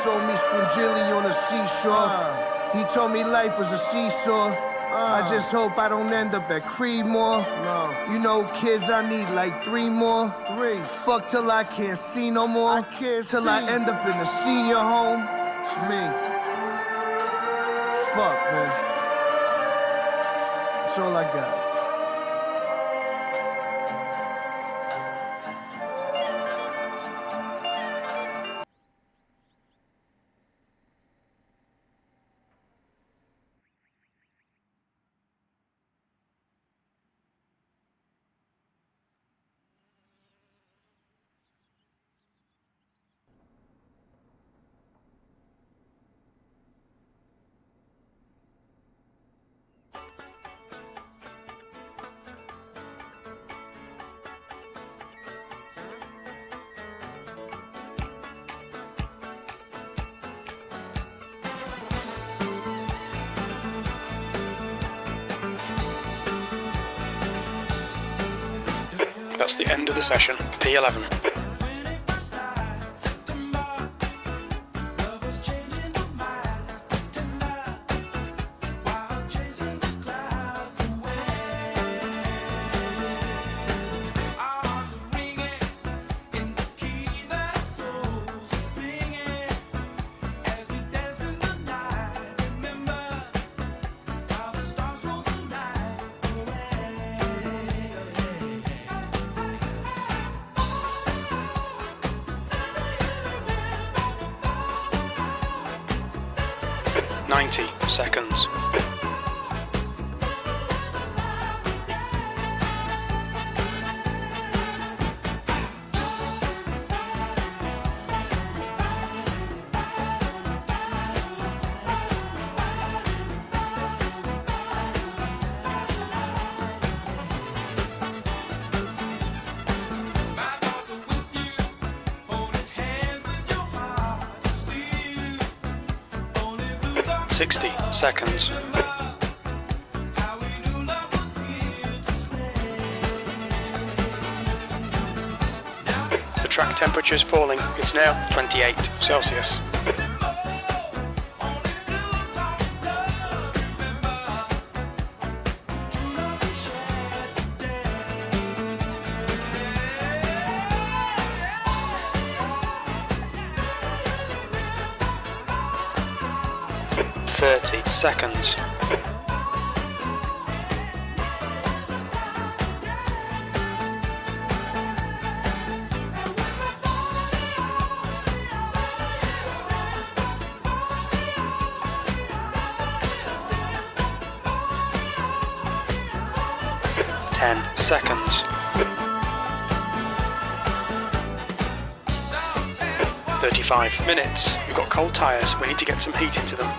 sold me squingilli on the seashore. He told me life was a seesaw. I just hope I don't end up at Creedmoor. No. You know, kids, I need like 3 more. 3. Fuck till I can't see no more. Till I end up in a senior home. It's me. Fuck, man. That's all I got. That's the end of the session, P11. Seconds. Sixty seconds. The track temperature is falling. It's now 28 Celsius. Seconds. Seconds. 35 minutes. We've got cold tyres. We need to get some heat into them.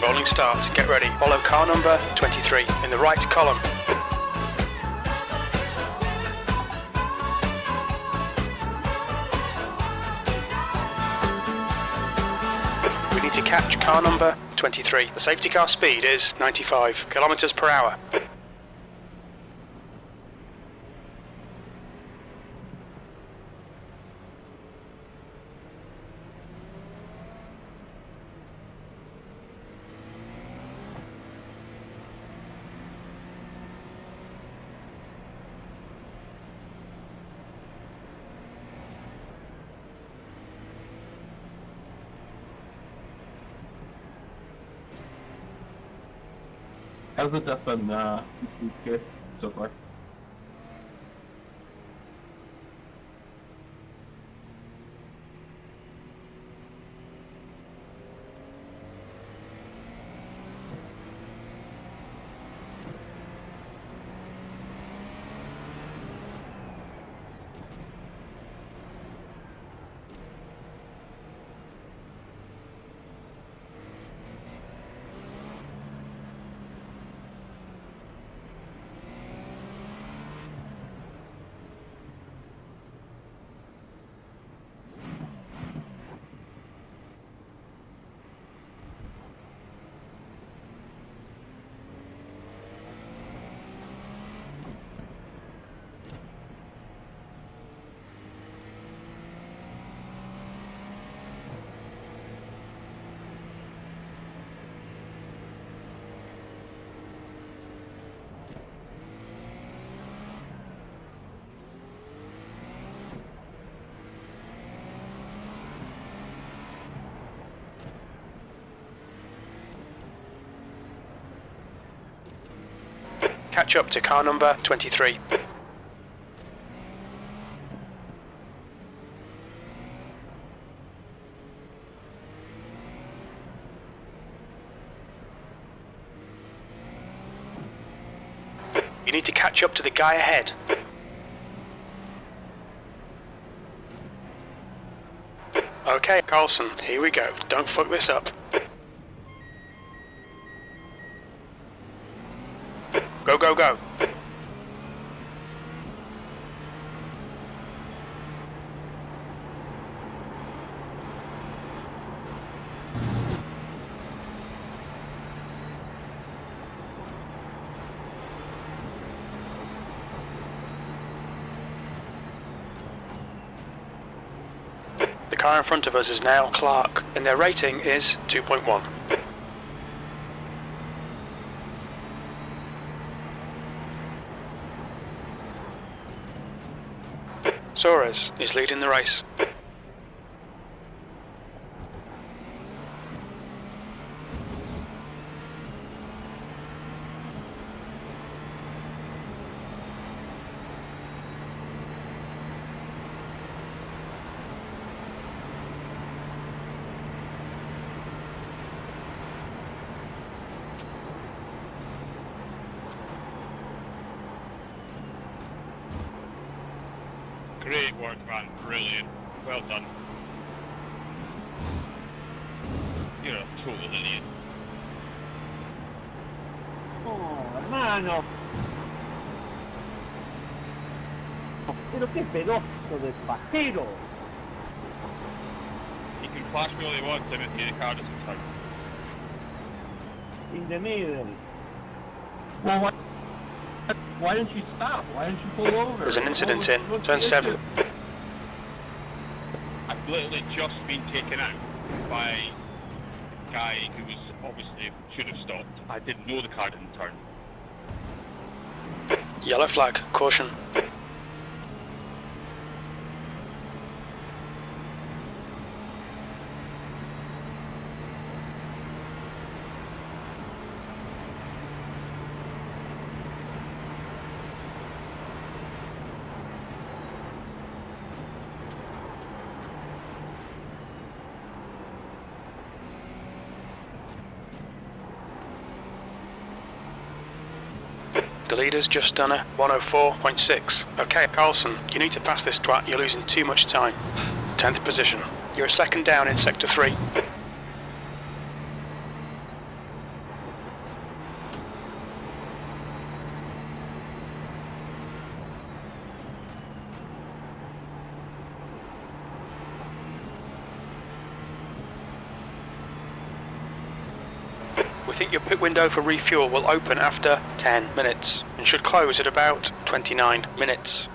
Rolling start. Get ready. Follow car number 23 in the right column. We need to catch car number 23. The safety car speed is 95 kilometers per hour. How's the death been so far? catch up to car number 23. You need to catch up to the guy ahead. Okay, Carlson, here we go. Don't fuck this up. Go, go, go. The car in front of us is now Clark, and their rating is 2.1. Soares is leading the race. Great work, man. Brilliant. Well done. You're a total idiot. Oh, hermano. Pero qué pedazo de pajero. He can flash me all he wants, Timothy. The car doesn't turn. In the middle. Well, why don't you stop? Why don't you pull over? There's an incident in What's turn the 7. issue? I've literally just been taken out by a guy who was obviously should have stopped. I didn't know the car didn't turn. Yellow flag, caution. The leader's just done a 104.6. Okay, Carlson, you need to pass this twat. You're losing too much time. 10th position. You're a second down in sector 3. We think your pit window for refuel will open after 10 minutes and should close at about 29 minutes.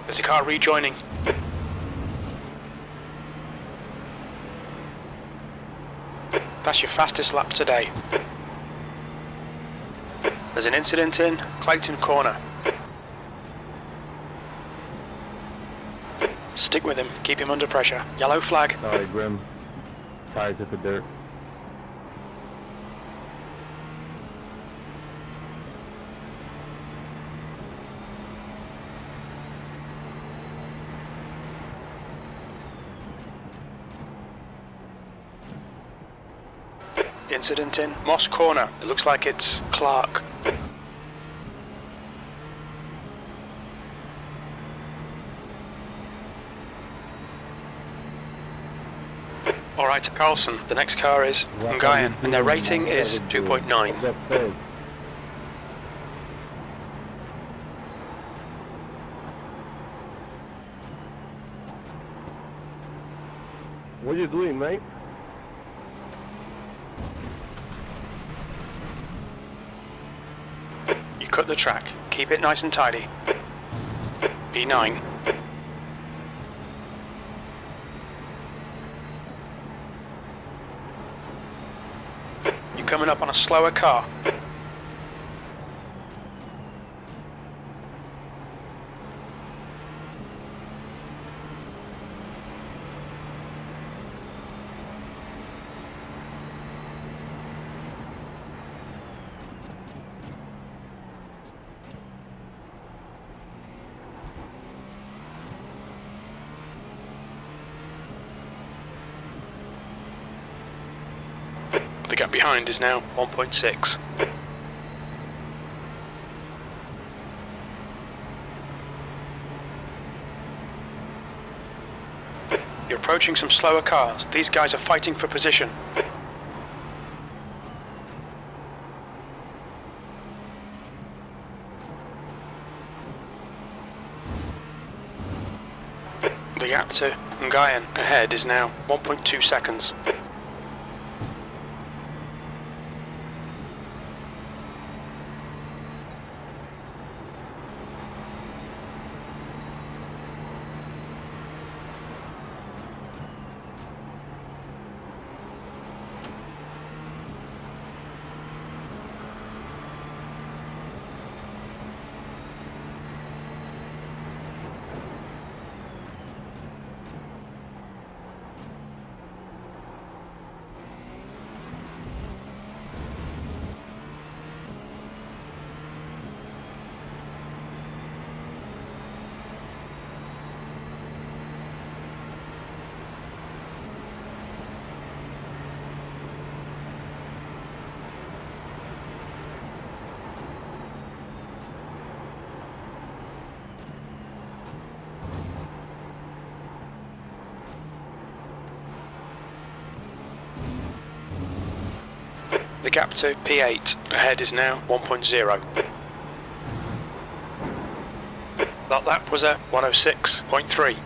There's a car rejoining. That's your fastest lap today. There's an incident in Clayton Corner. Stick with him, keep him under pressure. Yellow flag. Sorry, Grim. Tires hit the dirt. Incident in Moss Corner. It looks like it's Clark. Alright, Carlson, the next car is Hungayan, and their rating is 2.9. What are you doing, mate? You cut the track. Keep it nice and tidy. P9. You're coming up on a slower car. The gap behind is now 1.6. You're approaching some slower cars. These guys are fighting for position. The gap to Ngayan ahead is now 1.2 seconds. The gap to P8 ahead is now 1.0. That lap was at 106.3.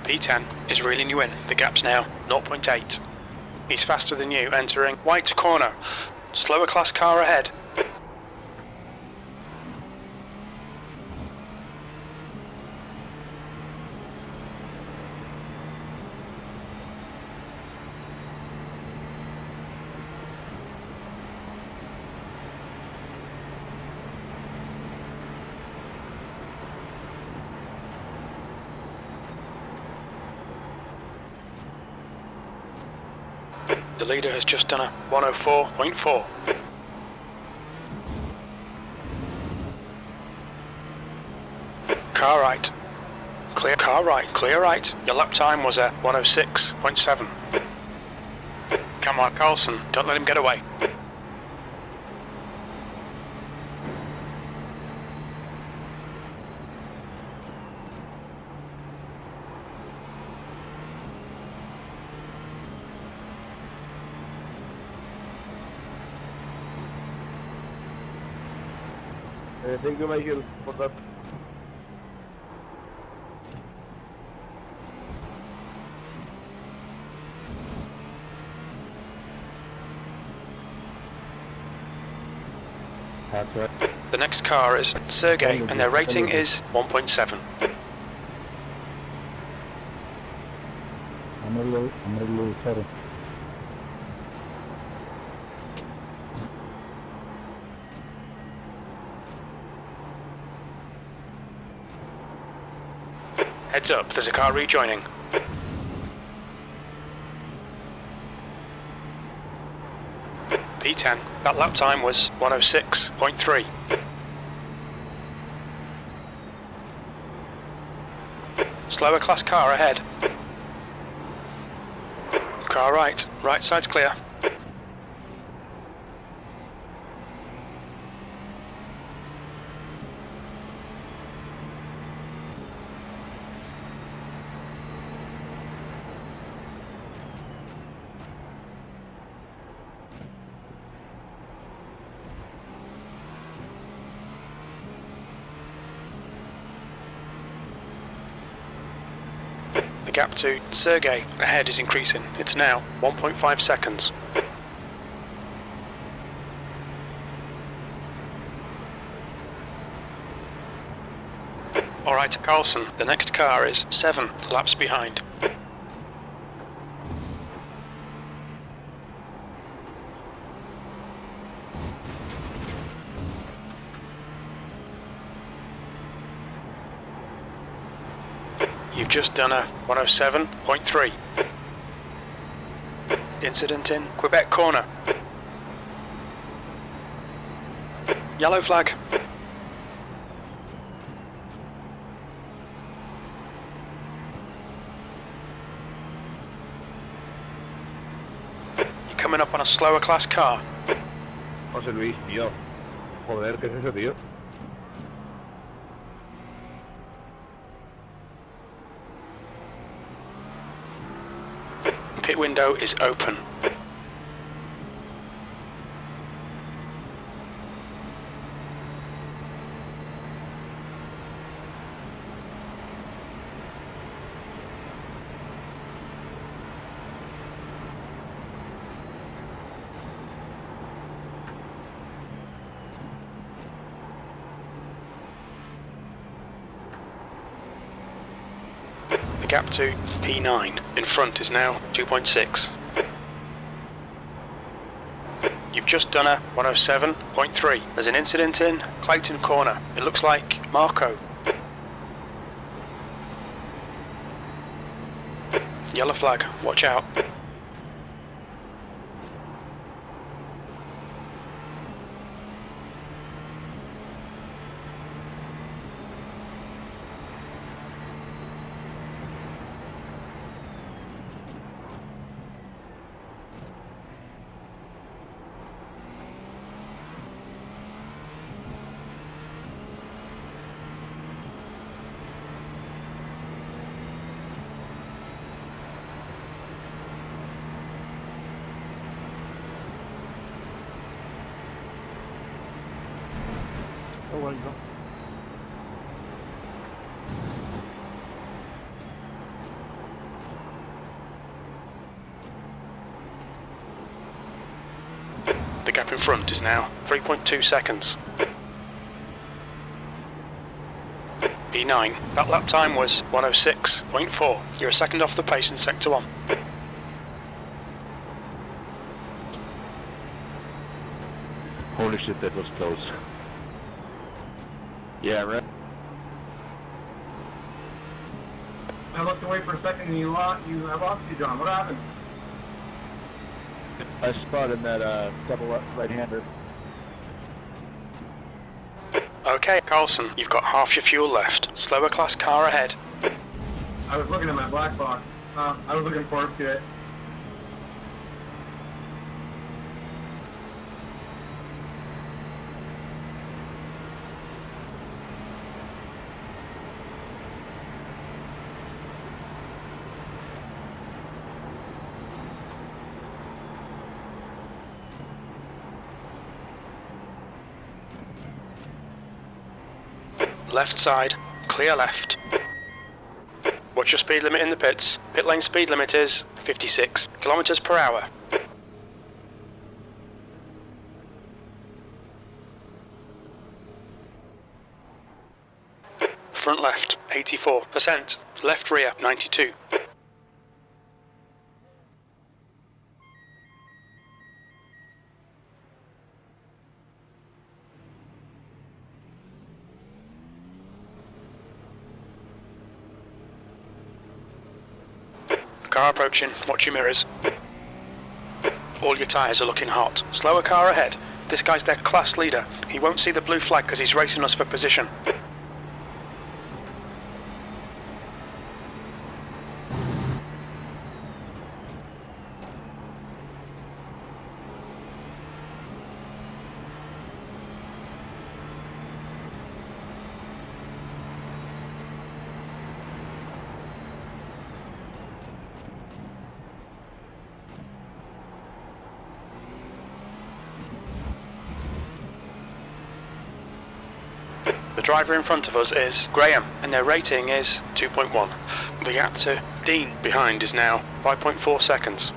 P10 is reeling you in. The gap's now 0.8. He's faster than you, entering white corner. Slower class car ahead. The leader has just done a 104.4. Car right. Clear car right, clear right. Your lap time was a 106.7. Come on, Carlson, don't let him get away. Thank you, Michael, for that. That's right. The next car is Sergey, and their rating is 1.7. I'm a little sorry. Heads up, there's a car rejoining. P10, that lap time was 106.3. Slower class car ahead. Car right, right side's clear. gap to Sergey ahead is increasing. It's now 1.5 seconds. Alright, Carlson, the next car is 7 laps behind. You've just done a 107.3. Incident in Quebec corner. Yellow flag. You're coming up on a slower class car. José Luis, tío. Joder, ¿qué es eso, tío? Pit window is open. The gap to P9 in front is now 2.6. You've just done a 107.3. There's an incident in Clayton corner. It looks like Marco. Yellow flag, watch out. Oh, well, you go. The gap in front is now 3.2 seconds. P9, that lap time was 106.4. You're a second off the pace in sector 1. Holy shit, that was close. Yeah, right. I looked away for a second and I lost you, John. What happened? I spotted that double right-hander. Okay, Carlson, you've got half your fuel left. Slower class car ahead. I was looking at my black box. I was looking forward to it. Left side, clear left. What's your speed limit in the pits? Pit lane speed limit is 56 kilometers per hour. Front left, 84%. Left rear, 92. Car approaching, watch your mirrors. All your tyres are looking hot. Slower car ahead. This guy's their class leader. He won't see the blue flag because he's racing us for position. The driver in front of us is Graham, and their rating is 2.1. The gap to Dean behind is now 5.4 seconds.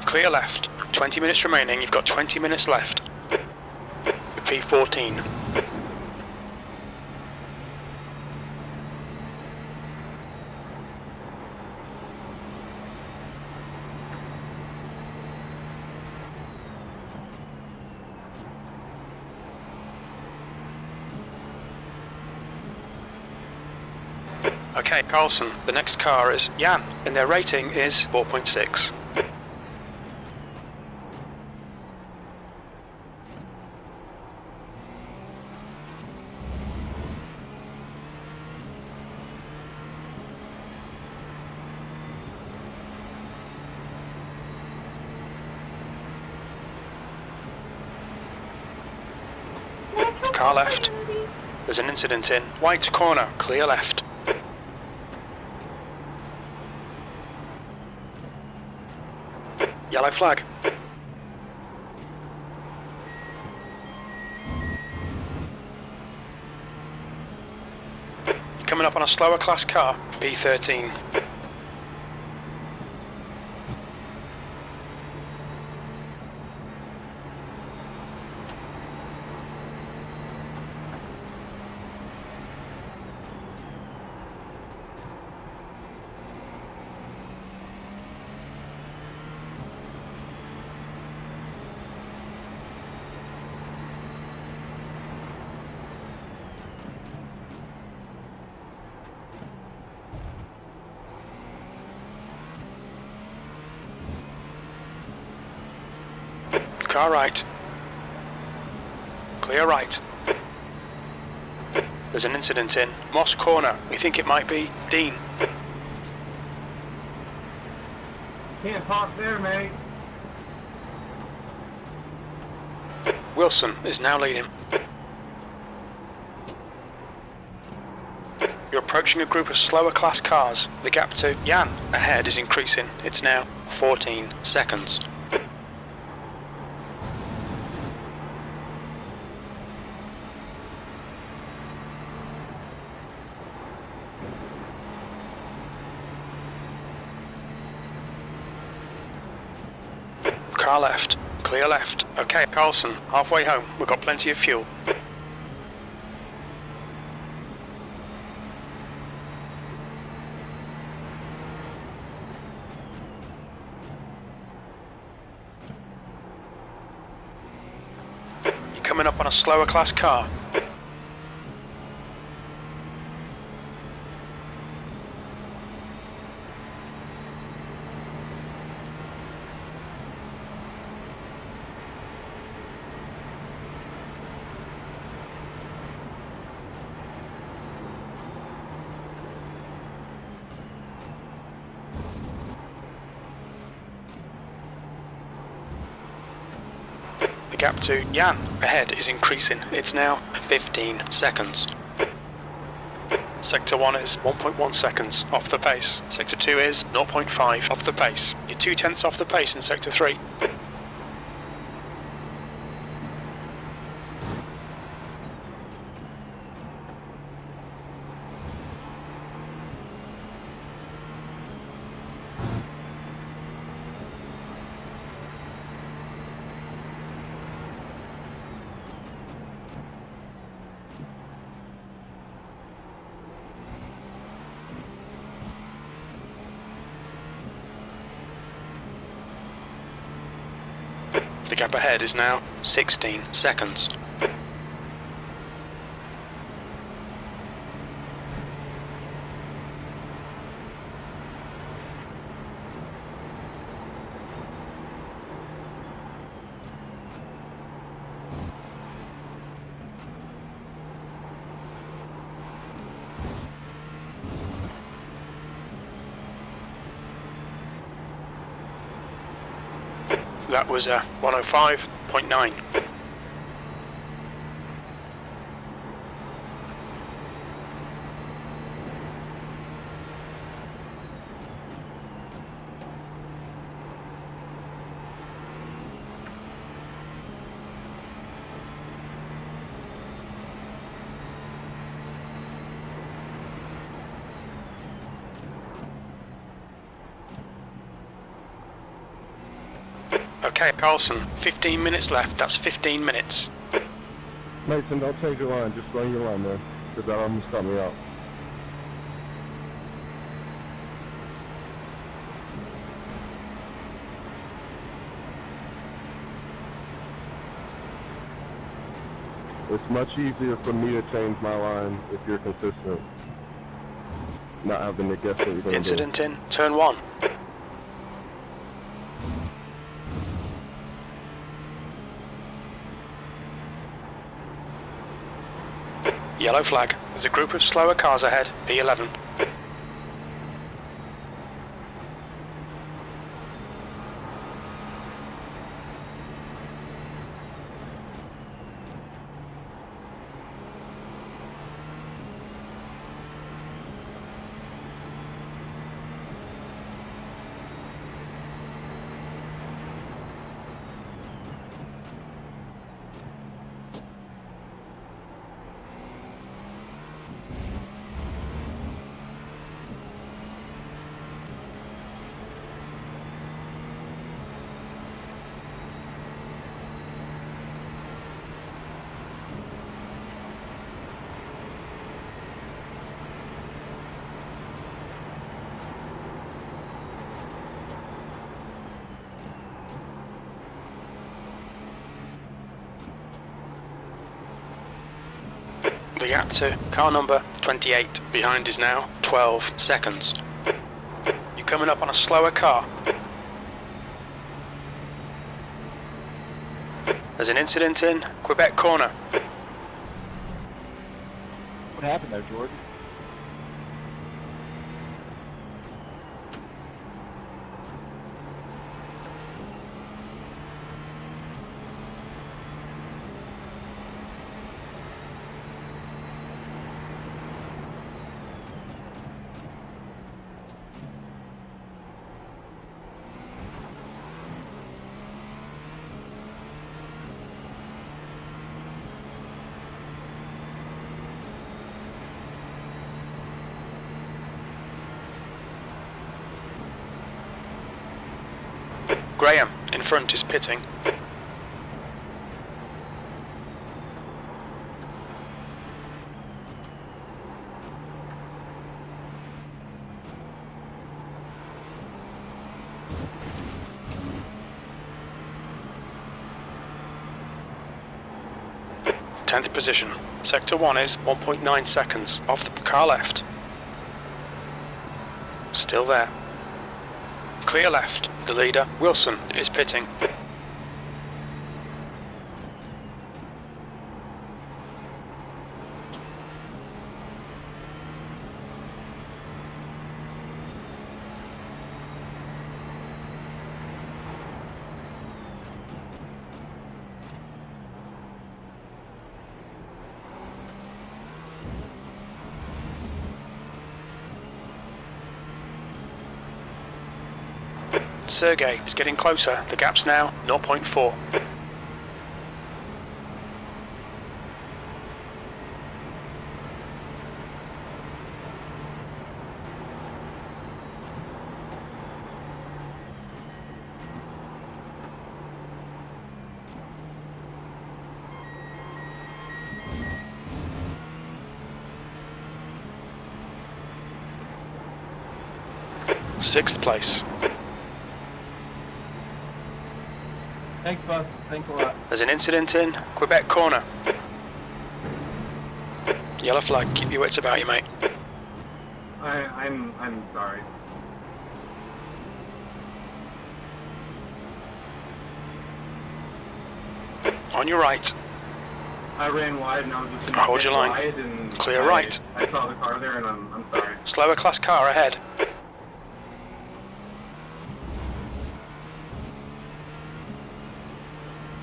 Clear left. 20 minutes remaining. You've got 20 minutes left. P14. Okay, Carlson. The next car is Jan, and their rating is 4.6. Car left. There's an incident in white corner, clear left. Yellow flag. You're coming up on a slower class car, P13. Car right. Clear right. There's an incident in Moss Corner. We think it might be Dean. Can't park there, mate. Wilson is now leading. You're approaching a group of slower class cars. The gap to Jan ahead is increasing. It's now 14 seconds. Car left. Clear left. Okay, Carlson, halfway home. We've got plenty of fuel. You're coming up on a slower class car. The gap to Jan ahead is increasing. It's now 15 seconds. Sector 1 is 1.1 seconds off the pace. Sector 2 is 0.5 off the pace. You're 2/10 off the pace in Sector 3. The gap ahead is now 16 seconds. That was 105.9. Okay, Carlson, 15 minutes left. That's 15 minutes. Mason, don't change your line. Just run your line, man. Because that almost cut me out. It's much easier for me to change my line if you're consistent. Not having to guess what you're going to do. Incident in turn 1. Yellow flag. There's a group of slower cars ahead. P11. The gap to car number 28 behind is now 12 seconds. You're coming up on a slower car. There's an incident in Quebec corner. What happened there, George? Graham in front is pitting. Tenth position. Sector 1 is 1.9 seconds off the car left. Still there. Clear left. The leader, Wilson, is pitting. Sergey is getting closer. The gap's now 0.4. Sixth place. Thanks, boss. Thanks a lot. There's an incident in Quebec corner. Yellow flag. Keep your wits about you, mate. I'm sorry. On your right. I ran wide and I was just Hold your line. wide and Clear right. I saw the car there and I'm sorry. Slower class car ahead.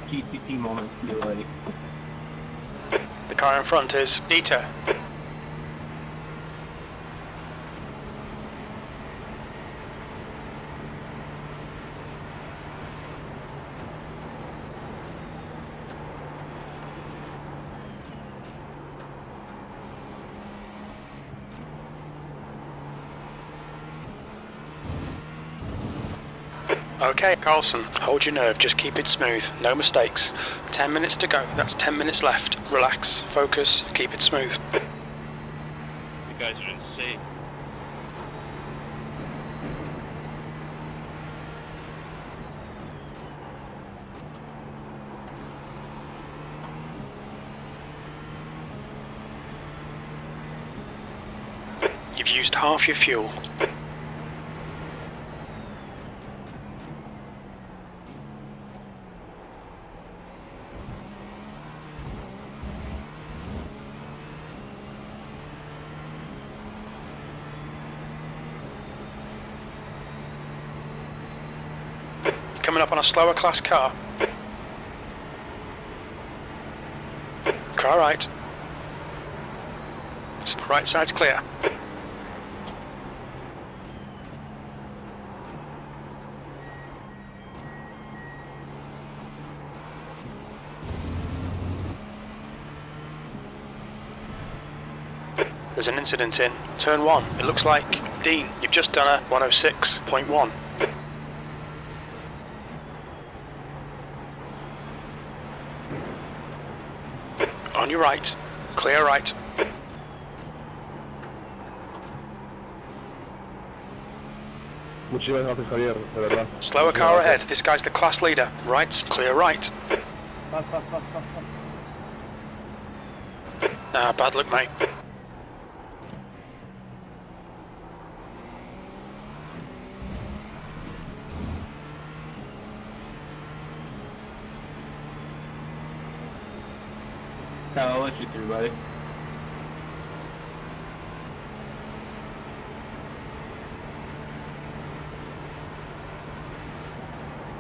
GCP moments feel like. The car in front is Dieter. Okay, Carlson, hold your nerve, just keep it smooth, no mistakes. 10 minutes to go, that's 10 minutes left. Relax, focus, keep it smooth. You guys are insane. You've used half your fuel. Coming up on a slower class car. Car right. Right side's clear. There's an incident in turn 1. It looks like, Dean, you've just done a 106.1. On your right. Clear right. Muchísimas gracias, Javier, de verdad. Slower car ahead. This guy's the class leader. Right, clear right. Ah, bad luck, mate. I'll let you through, buddy.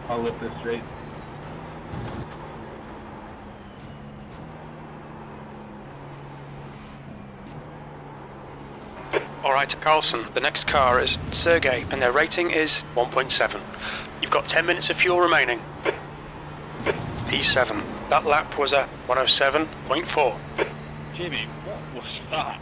I'll lift this straight. Alright, Carlson, the next car is Sergey, and their rating is 1.7. You've got 10 minutes of fuel remaining. P7. That lap was a 107.4. Jamie, what was that?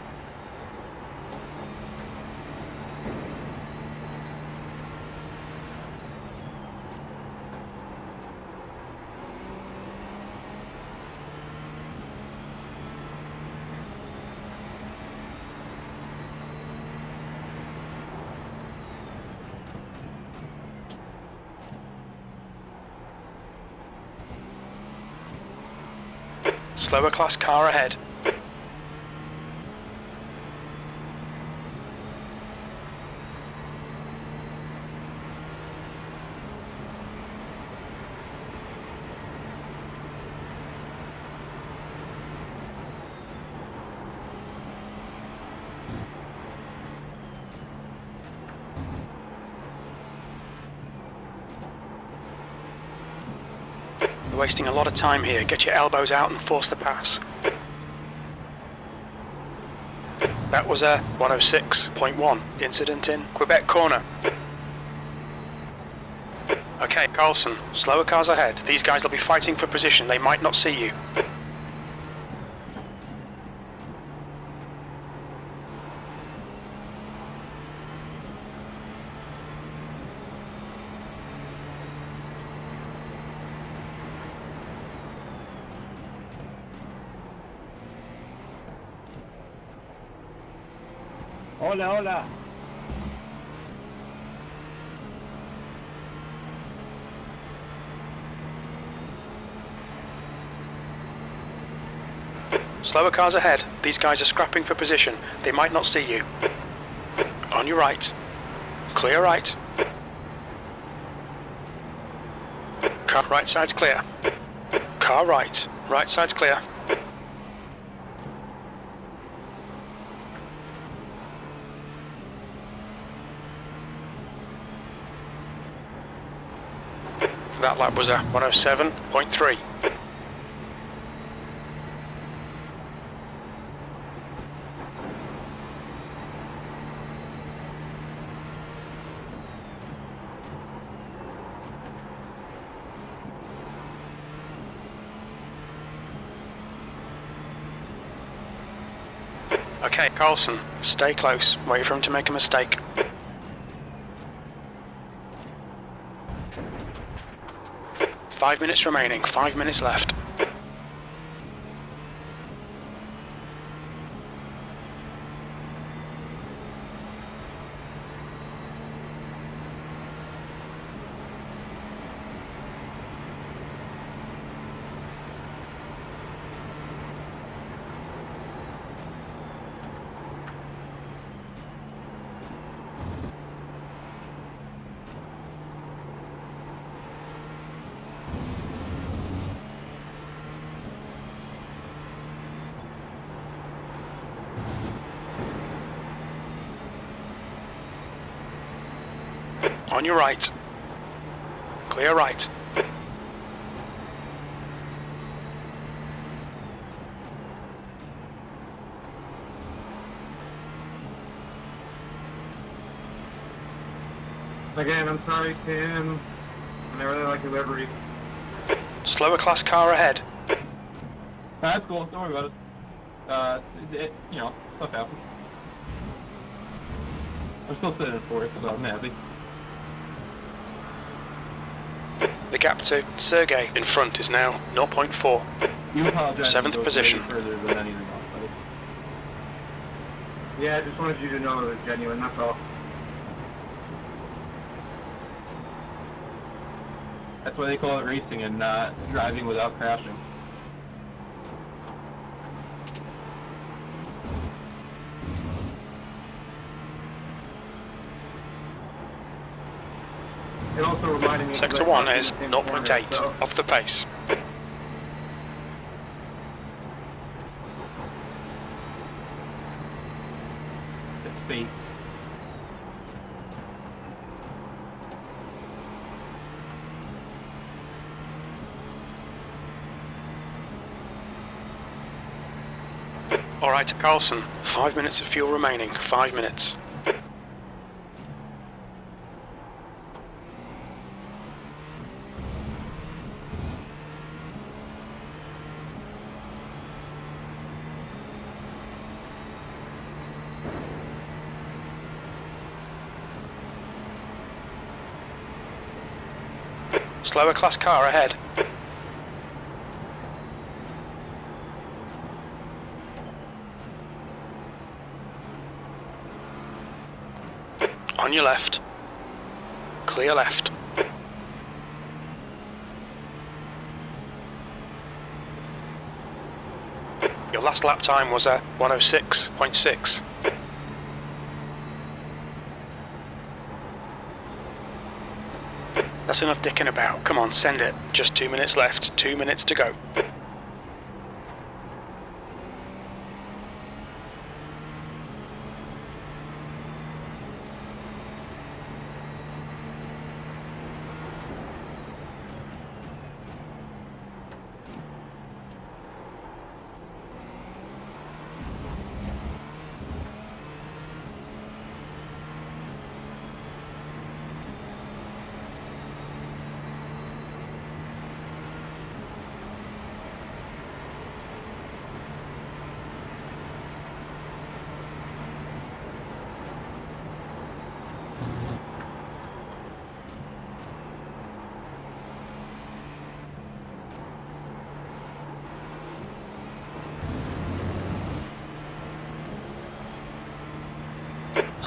Slower class car ahead. You're wasting a lot of time here. Get your elbows out and force the pass. That was a 106.1 incident in Quebec corner. Okay, Carlson, slower cars ahead. These guys will be fighting for position. They might not see you. Hola, hola. Slower cars ahead. These guys are scrapping for position. They might not see you. On your right. Clear right. Car right side's clear. Car right. Right side's clear. That lap was a 107.3. Okay, Carlson, stay close. Wait for him to make a mistake. 5 minutes remaining, 5 minutes left. On your right. Clear right. Again, I'm sorry, Tim. I really like your livery. Slower class car ahead. That's cool. Don't worry about it. You know, stuff happens. I'm still sitting in fourth, so I'm happy. The gap to Sergey in front is now 0.4. You apologize. 7th position. Further than anything else, buddy. Yeah, I just wanted you to know it was genuine, that's all. That's why they call it racing and not driving without crashing. It also reminded me. Sector 1 is 0.8 so. off the pace. It's speed. Alright, Carlson, 5 minutes of fuel remaining, 5 minutes. Slower class car ahead. On your left. Clear left. Your last lap time was a 106.6. That's enough dicking about. Come on, send it. Just 2 minutes left. 2 minutes to go.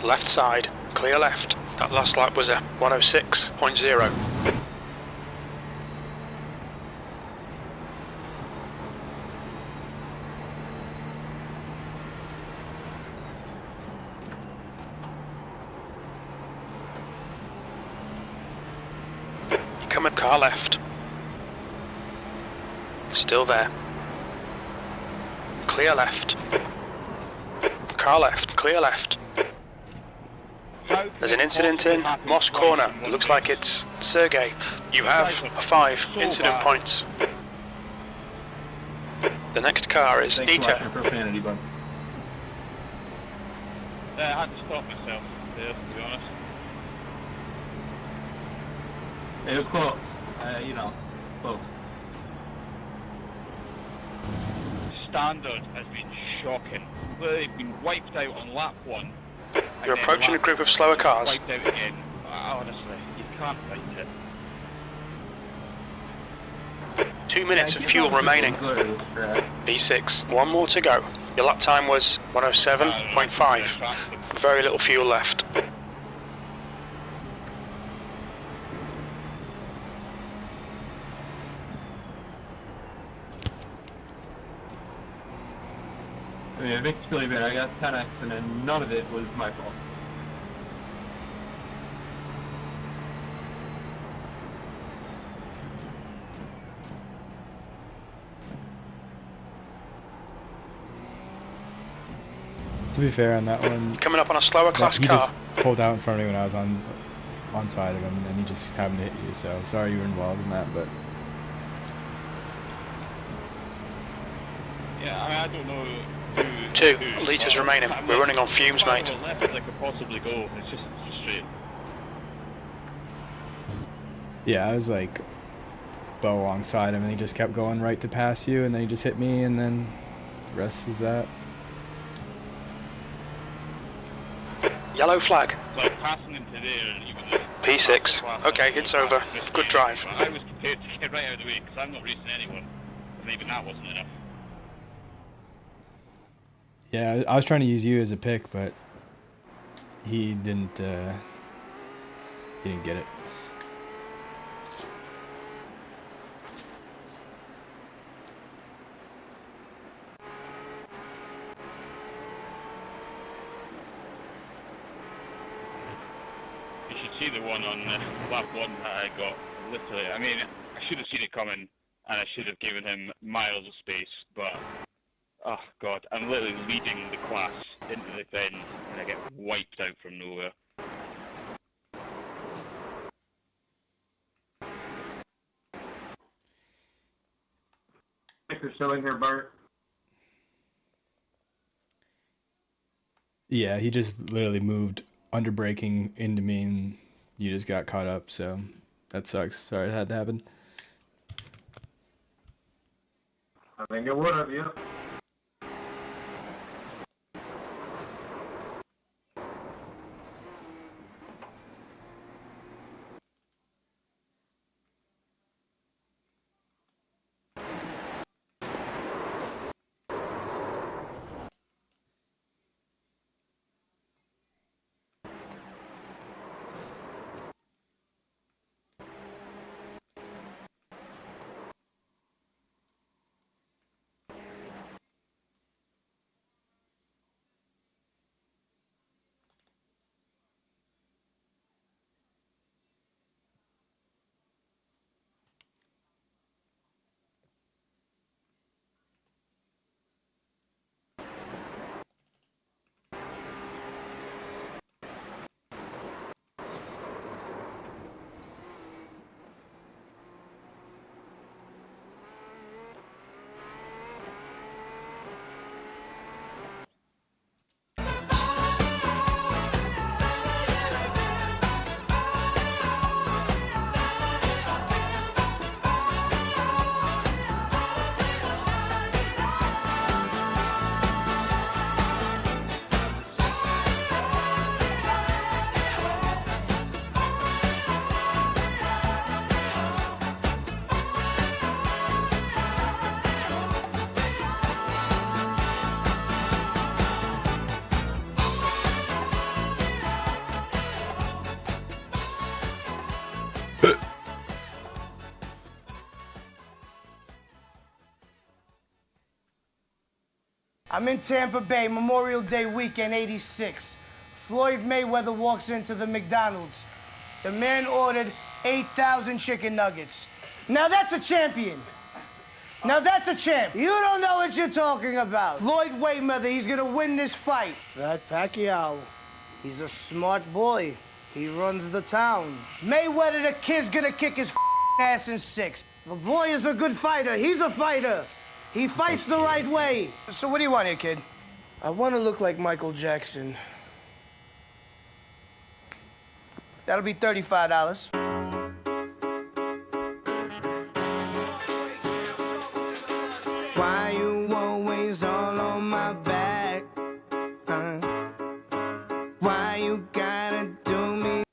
Left side, clear left. That last lap was a 106.0. You come at car left. Still there. Clear left. Car left, clear left. There's an incident in Moss Corner. It looks like it's Sergey. You have 5 incident points. The next car is Thanks for Dieter. watching Profanity, bud. I had to stop myself there, to be honest. It was close. You know, close. Standard has been shocking. They've been wiped out on lap 1. You're approaching a group of slower cars. Wiped out again. Honestly, you can't fight it. 2 minutes of fuel remaining. B6, 1 more to go. Your lap time was 107.5. Very little fuel left. I mean, it makes me really bad. I got 10x and then none of it was my fault. To be fair on that one, Coming up on a slower class he car. just pulled out in front of me when I was on side of him, and he just happened to hit you. So sorry you were involved in that, but Yeah, I mean, I don't know. 2 litres remaining. We're running on fumes, mate. Left as I could possibly go. It's just frustrating. yeah, I was like well alongside him, and he just kept going right to pass you, and then he just hit me, and then the rest is that. Yellow flag. So passing into there and even P6. Okay, it's over. Good drive. I was prepared to get right out of the way because I'm not racing anyone. And even that wasn't enough. Yeah, I was trying to use you as a pick, but he didn't get it. You should see the one on lap 1 that I got. Literally, I mean, I should have seen it coming and I should have given him miles of space, but oh god, I'm literally leading the class into the bend and I get wiped out from nowhere. Thanks for showing here, Bart. Yeah, he just literally moved under braking into me, and you just got caught up. So that sucks. Sorry it had to happen. I think it would have, yeah. I'm in Tampa Bay, Memorial Day weekend, 86. Floyd Mayweather walks into the McDonald's. The man ordered 8,000 chicken nuggets. Now that's a champion. Now that's a champ. You don't know what you're talking about. Floyd Mayweather, he's gonna win this fight. That Pacquiao, he's a smart boy. He runs the town. Mayweather, the kid's gonna kick his ass in 6. The boy is a good fighter. He's a fighter. He fights the right way. So what do you want here, kid? I want to look like Michael Jackson. That'll be $35. Why you always all on my back? Why you gotta do me? –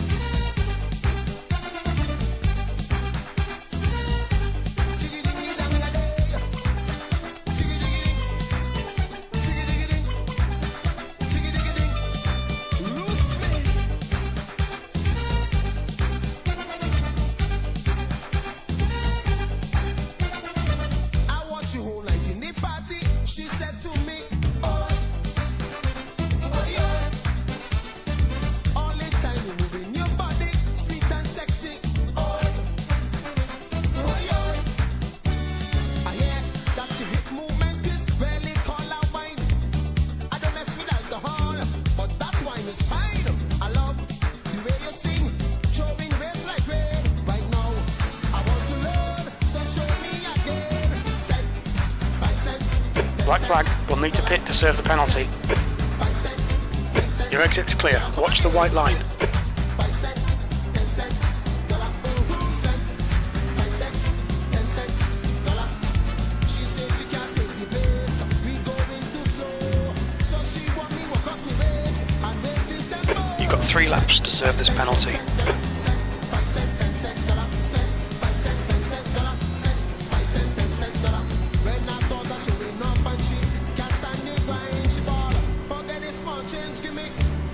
Black flag, we'll need to pit to serve the penalty. Your exit's clear, watch the white line. You've got 3 laps to serve this penalty.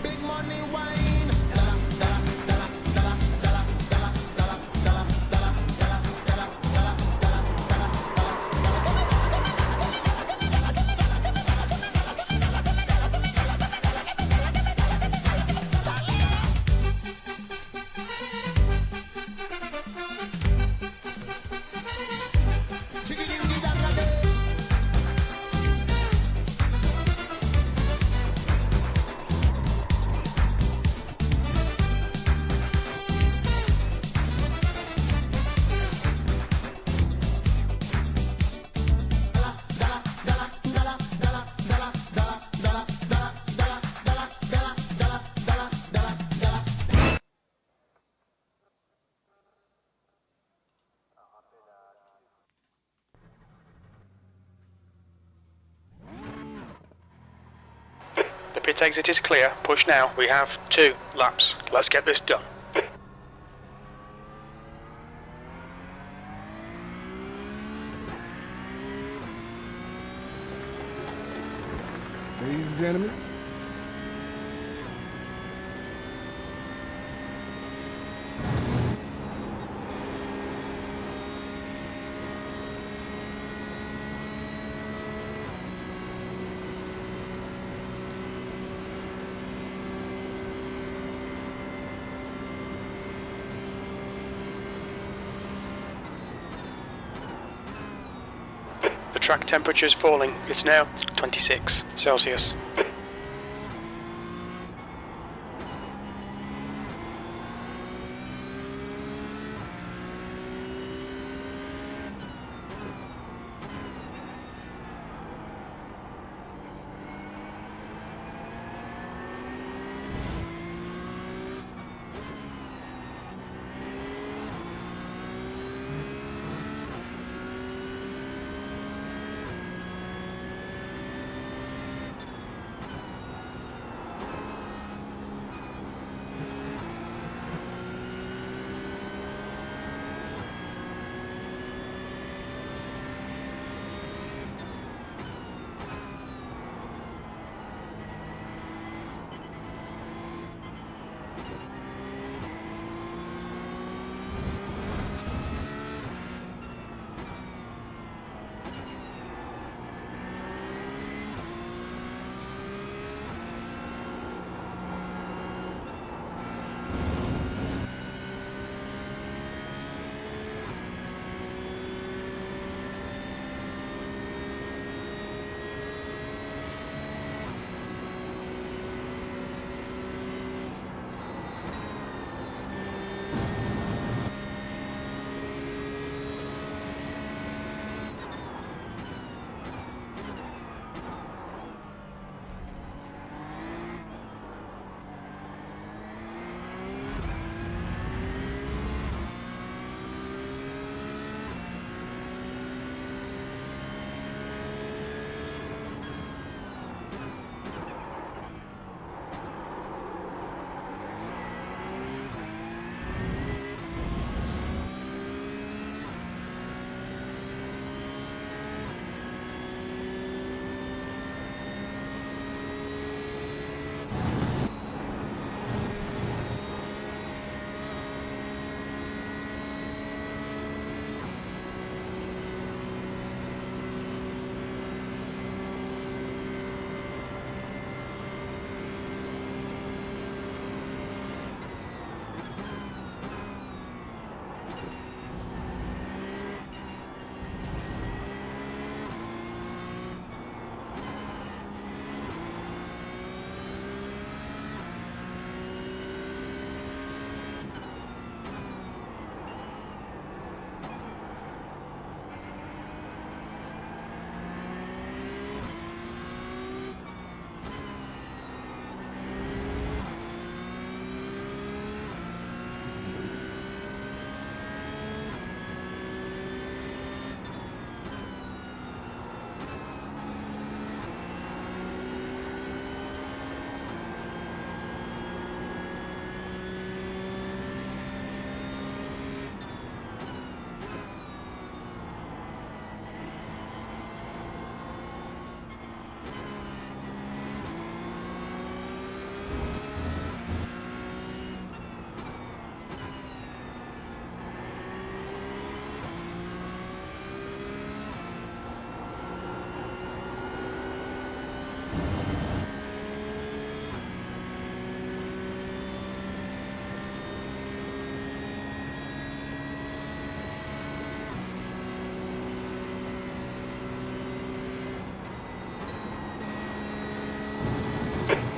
Big Pit exit is clear. Push now. We have 2 laps. Let's get this done. Ladies and gentlemen. The track temperature is falling. It's now 26 Celsius.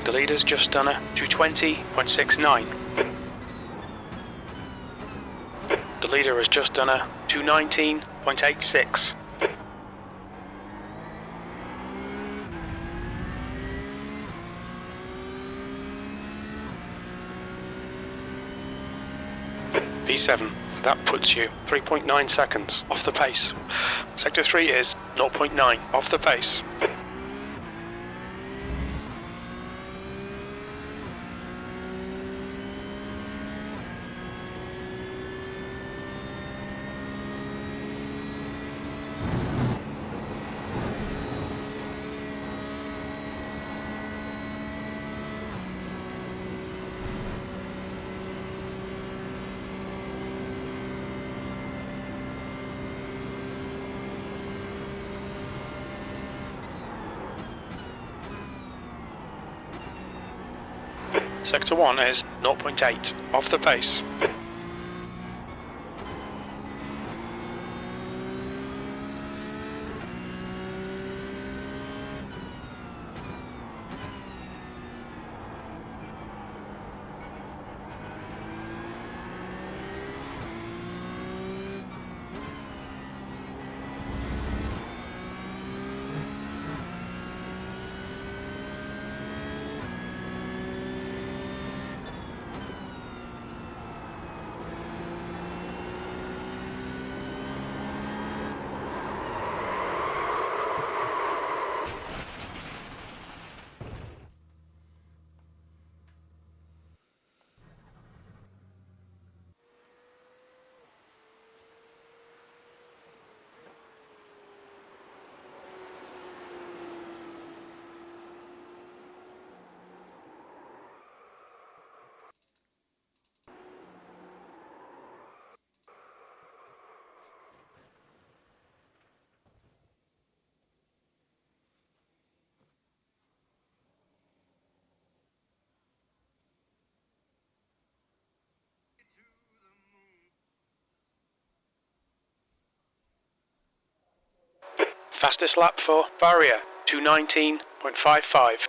The leader's just done a 220.69. The leader has just done a 219.86. P7, that puts you 3.9 seconds off the pace. Sector 3 is 0.9 off the pace. Sector 1 is 0.8, off the pace. Fastest lap for Barrier, 2:19.55.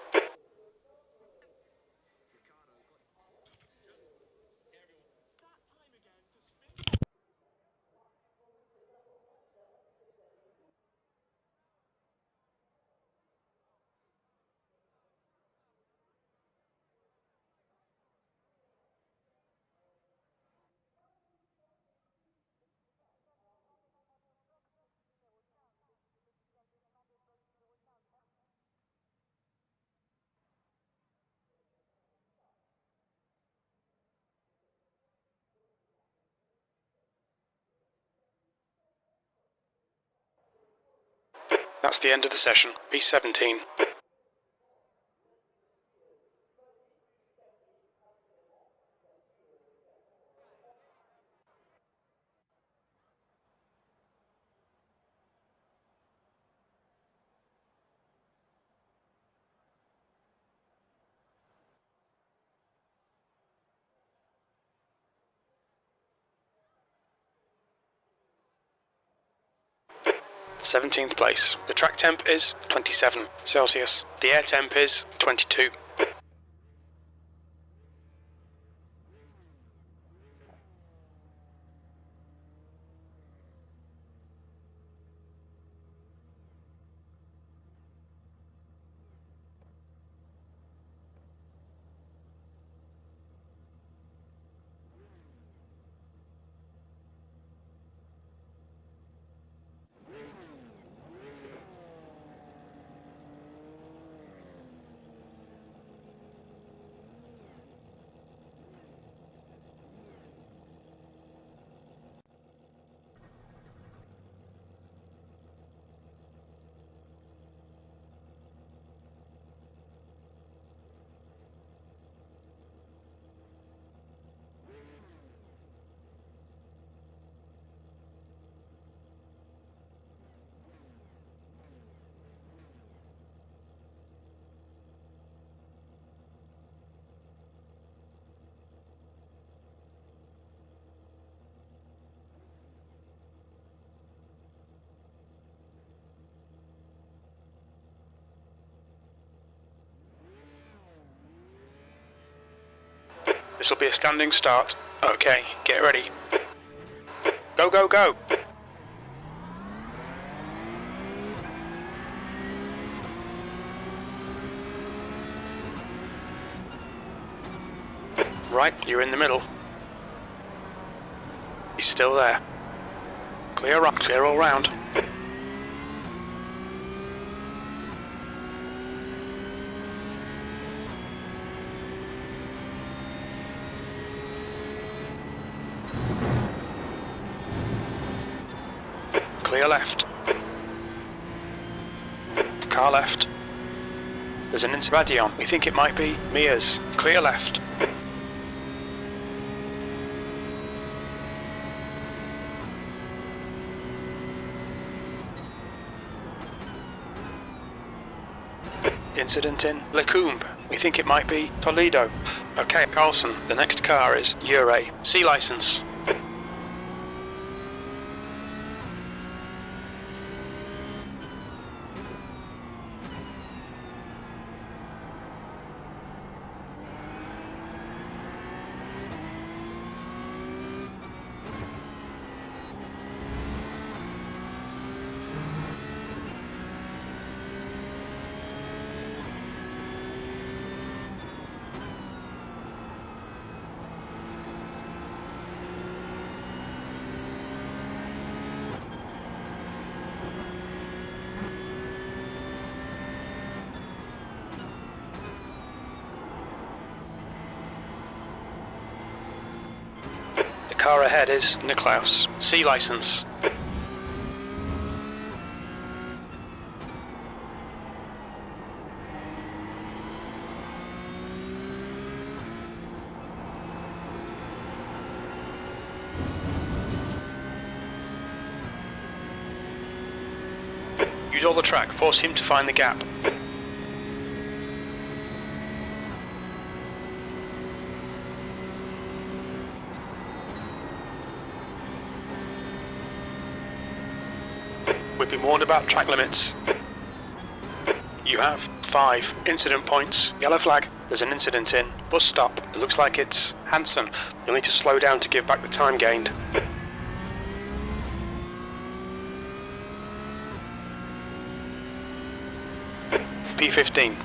That's the end of the session, P17. Seventeenth place. The track temp is 27 Celsius. The air temp is 22. This will be a standing start. Okay, get ready. Go, go, go! Right, you're in the middle. He's still there. Clear up, clear all round. Clear left. Car left. There's an Inspadion. We think it might be Mia's. Clear left. Incident in Lecumbe. We think it might be Toledo. Okay, Carlson, the next car is Ure. C license. The car ahead is Niklaus. C license. Use all the track, force him to find the gap. We've been warned about track limits. You have 5 incident points. Yellow flag. There's an incident in. Bus stop. It looks like it's Hanson. You'll need to slow down to give back the time gained. P15.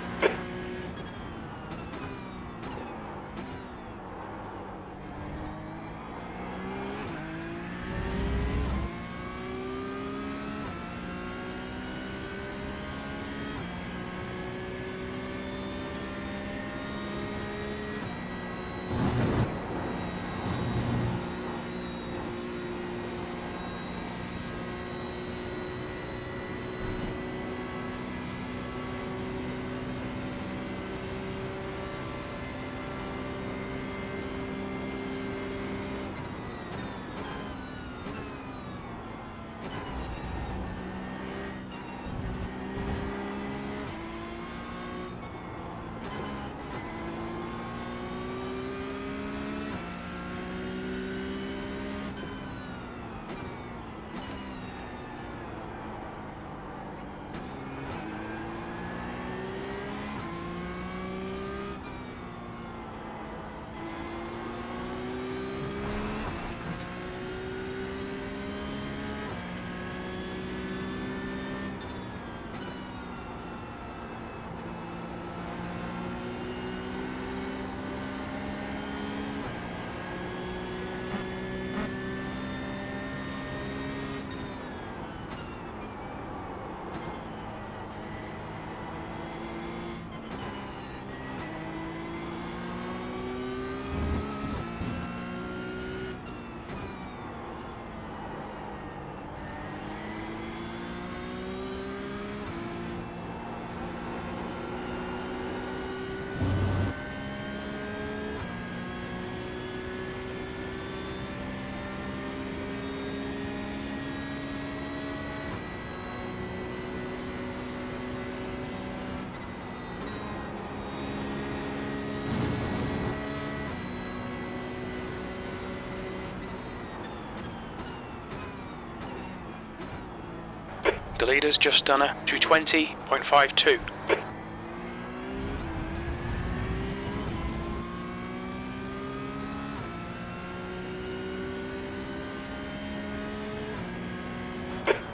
The leader's just done a 220.52.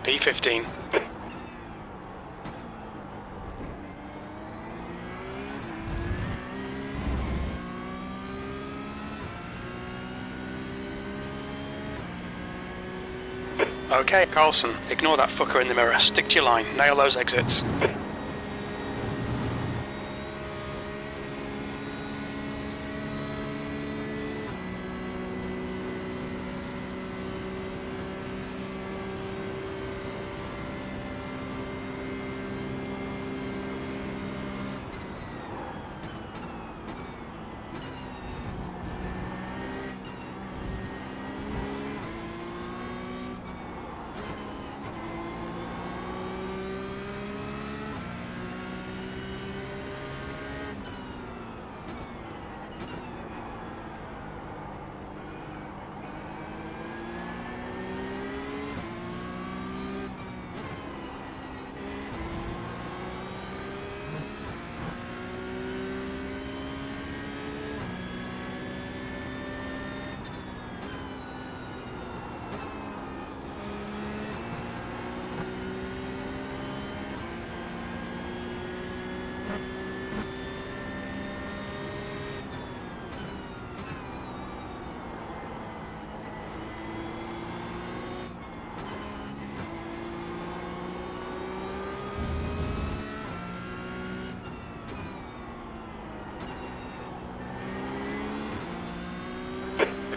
P15. Okay, Carlson, ignore that fucker in the mirror. Stick to your line. Nail those exits.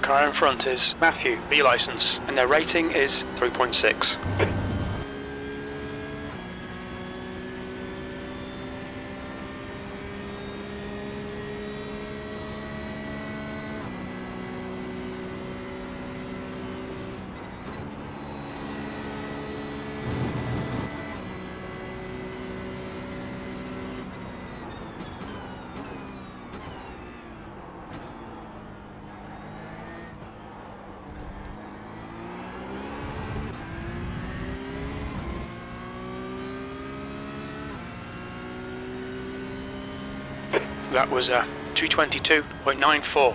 car in front is Matthew, B license, and their rating is 3.6. That was a 222.94.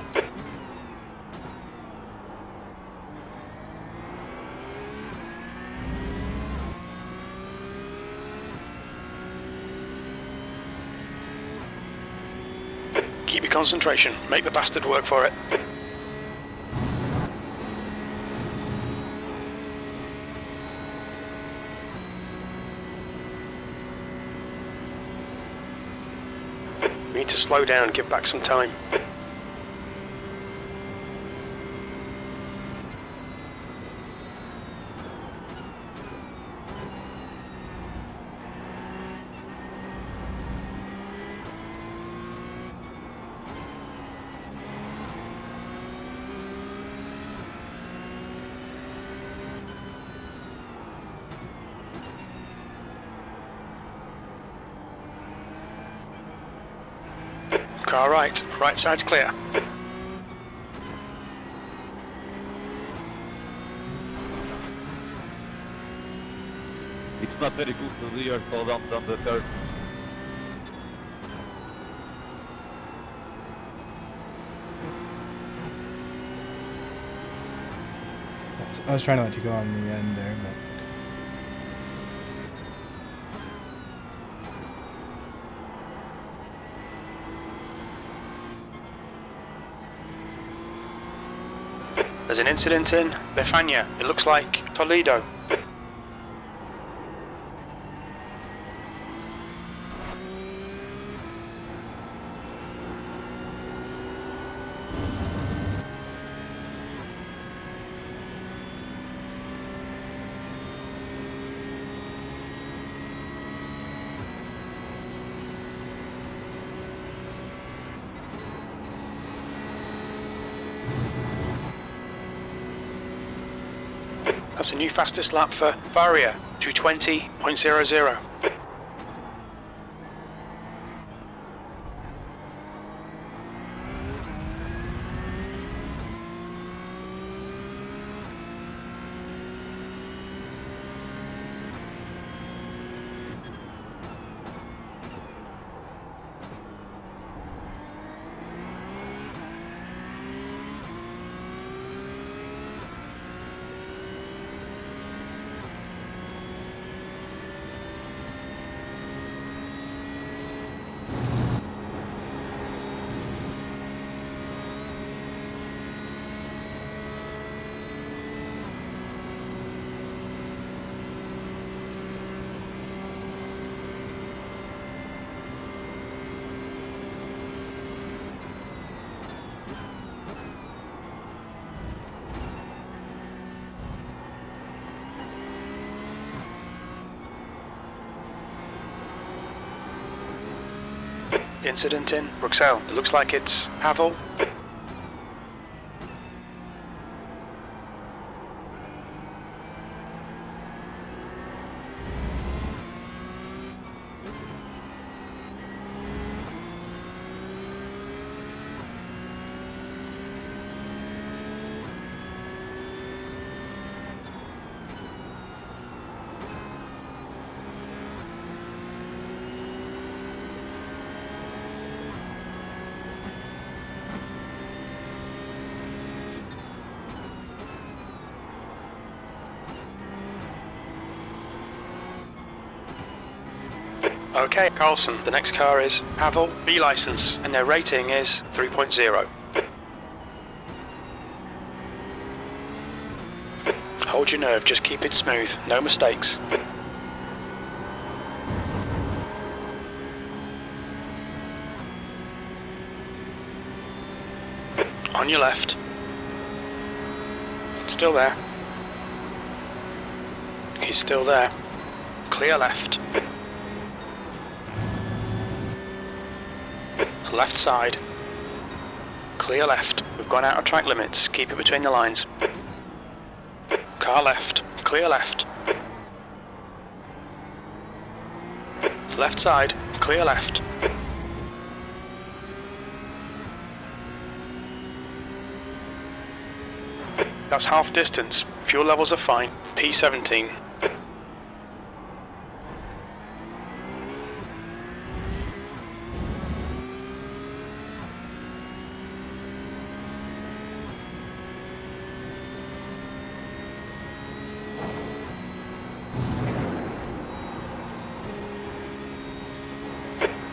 Keep your concentration. Make the bastard work for it. We need to slow down, give back some time. Car right side's clear. It's not very good to rear so down from the curve. I was trying to let you go on the end there, but... There's an incident in Befania. It looks like Toledo. That's a new fastest lap for Varia, 220.00. Incident in Bruxelles. It looks like it's Havel. Okay, Carlson, the next car is Havel, B license, and their rating is 3.0. Hold your nerve, just keep it smooth, no mistakes. On your left. Still there. He's still there. Clear left. Left side. Clear left. We've gone out of track limits. Keep it between the lines. Car left. Clear left. Left side. Clear left. That's half distance. Fuel levels are fine. P17.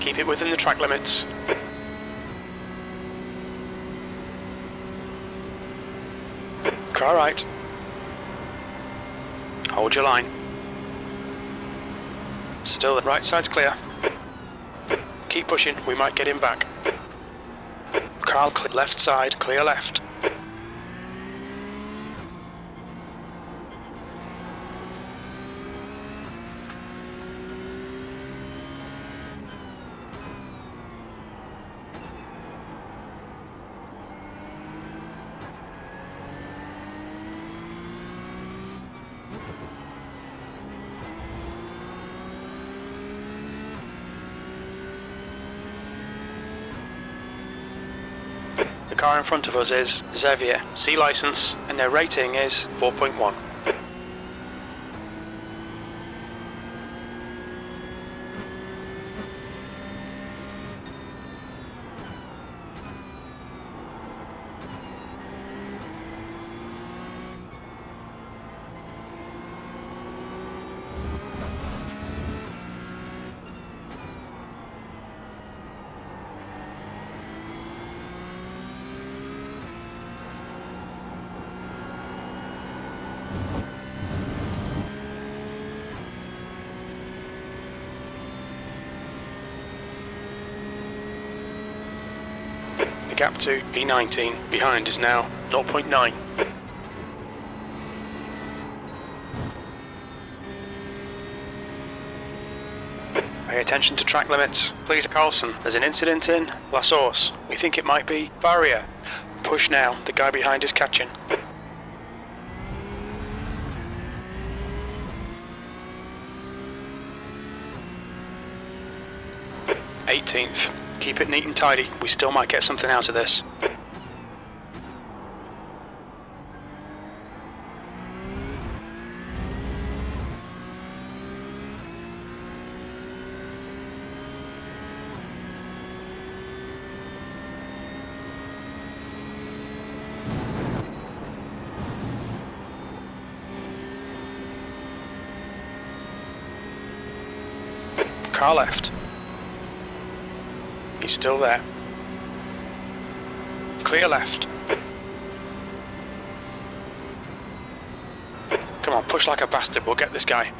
Keep it within the track limits. Car right. Hold your line. Still, the right side's clear. Keep pushing, we might get him back. Car left side, clear left. The car in front of us is Xavier, C license, and their rating is 4.1. The gap to P19 behind is now 0.9. Pay attention to track limits. Please, Carlson, there's an incident in La Source. We think it might be Varia. Push now, the guy behind is catching. 18th. Keep it neat and tidy. We still might get something out of this. Car left. He's still there. Clear left. Come on, push like a bastard, we'll get this guy.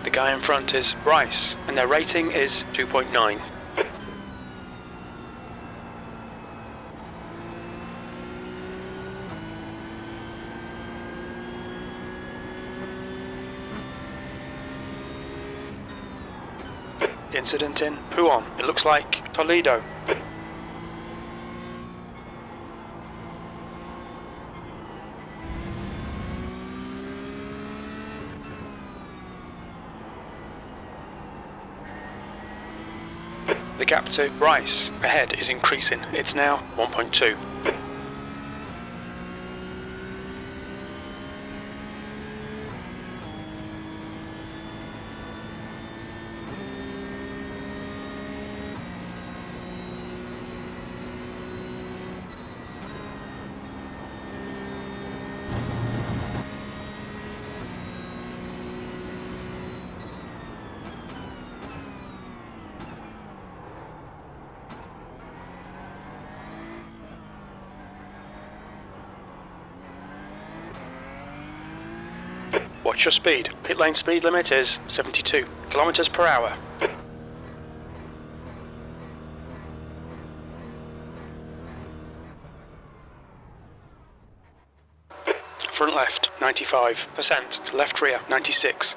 The guy in front is Rice, and their rating is 2.9. Incident in Puon. It looks like Toledo. The gap to Rice ahead is increasing. It's now 1.2. Watch your speed. Pit lane speed limit is 72 kilometers per hour. Front left, 95%. Left rear, 96.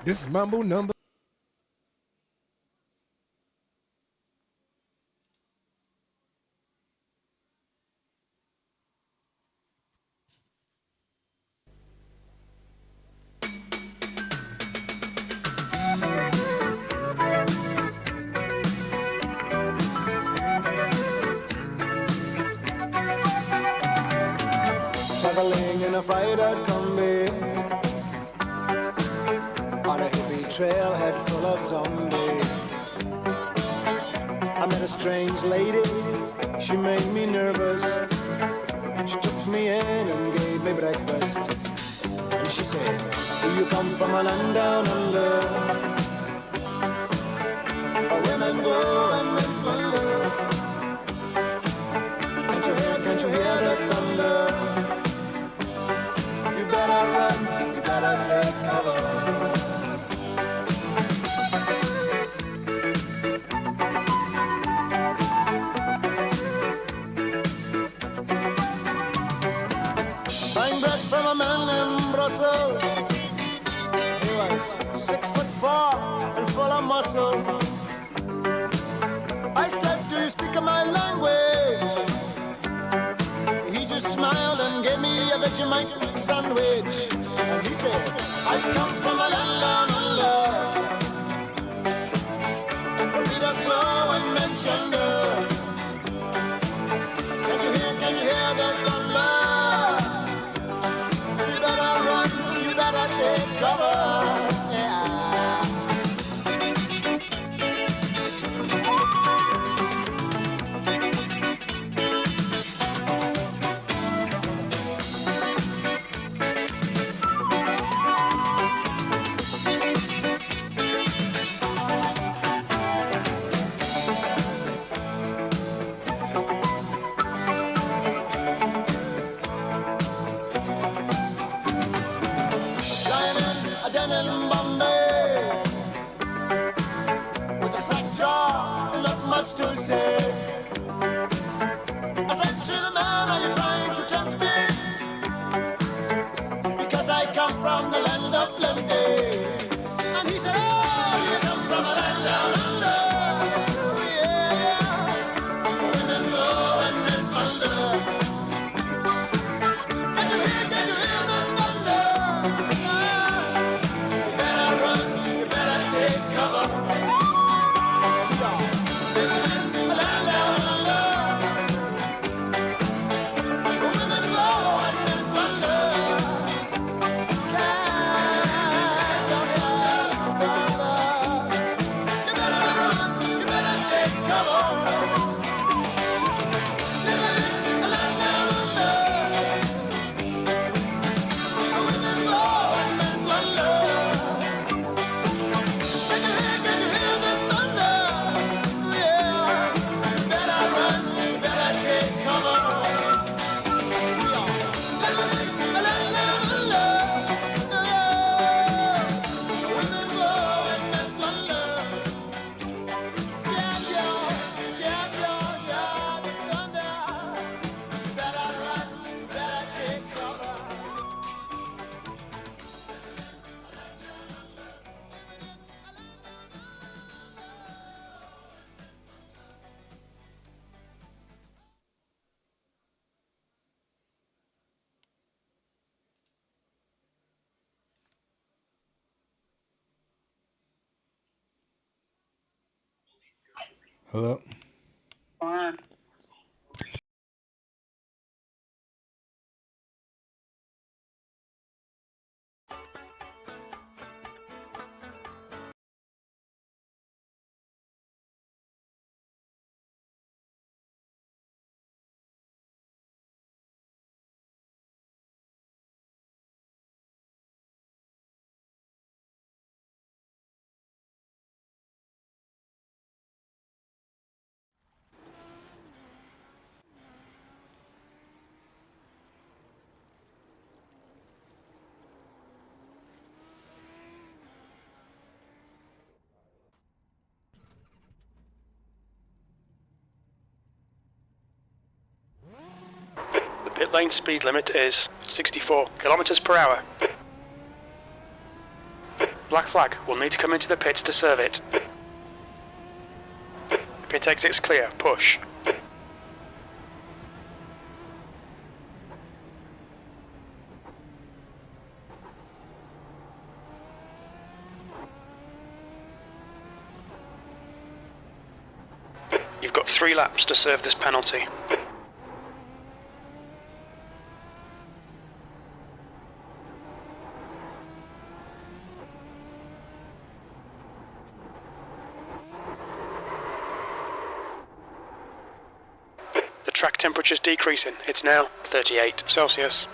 This is Mambo number. Traveling in a fried-out combi on a hippie trailhead full of zombies. I met a strange lady, she made me nervous. She took me in and gave me breakfast. And she said, do you come from a land down under? Where women go and men wonder. Can't you hear the thunder? You better run, you better take cover. Buying bread from a man in Brussels. He was 6'4" and full of muscle. I said, do you speak my language? He just smiled and gave me a Vegemite sandwich. And he said, I come from a land down under. Peter's flow and mentioner. Can you hear the thunder? You better run, you better take cover. Yeah. To say, I said to the man, are you trying to tempt me? Because I come from the land of plenty. And he said, oh, you come from a land down under. Oh, yeah. Women go and men wonder. Can you hear the thunder? You better run, you better take cover. Hello? On. The pit lane speed limit is 64 kilometers per hour. Black flag will need to come into the pits to serve it. Pit exit's clear. Push. You've got 3 laps to serve this penalty. The track temperature's decreasing. It's now 38 Celsius.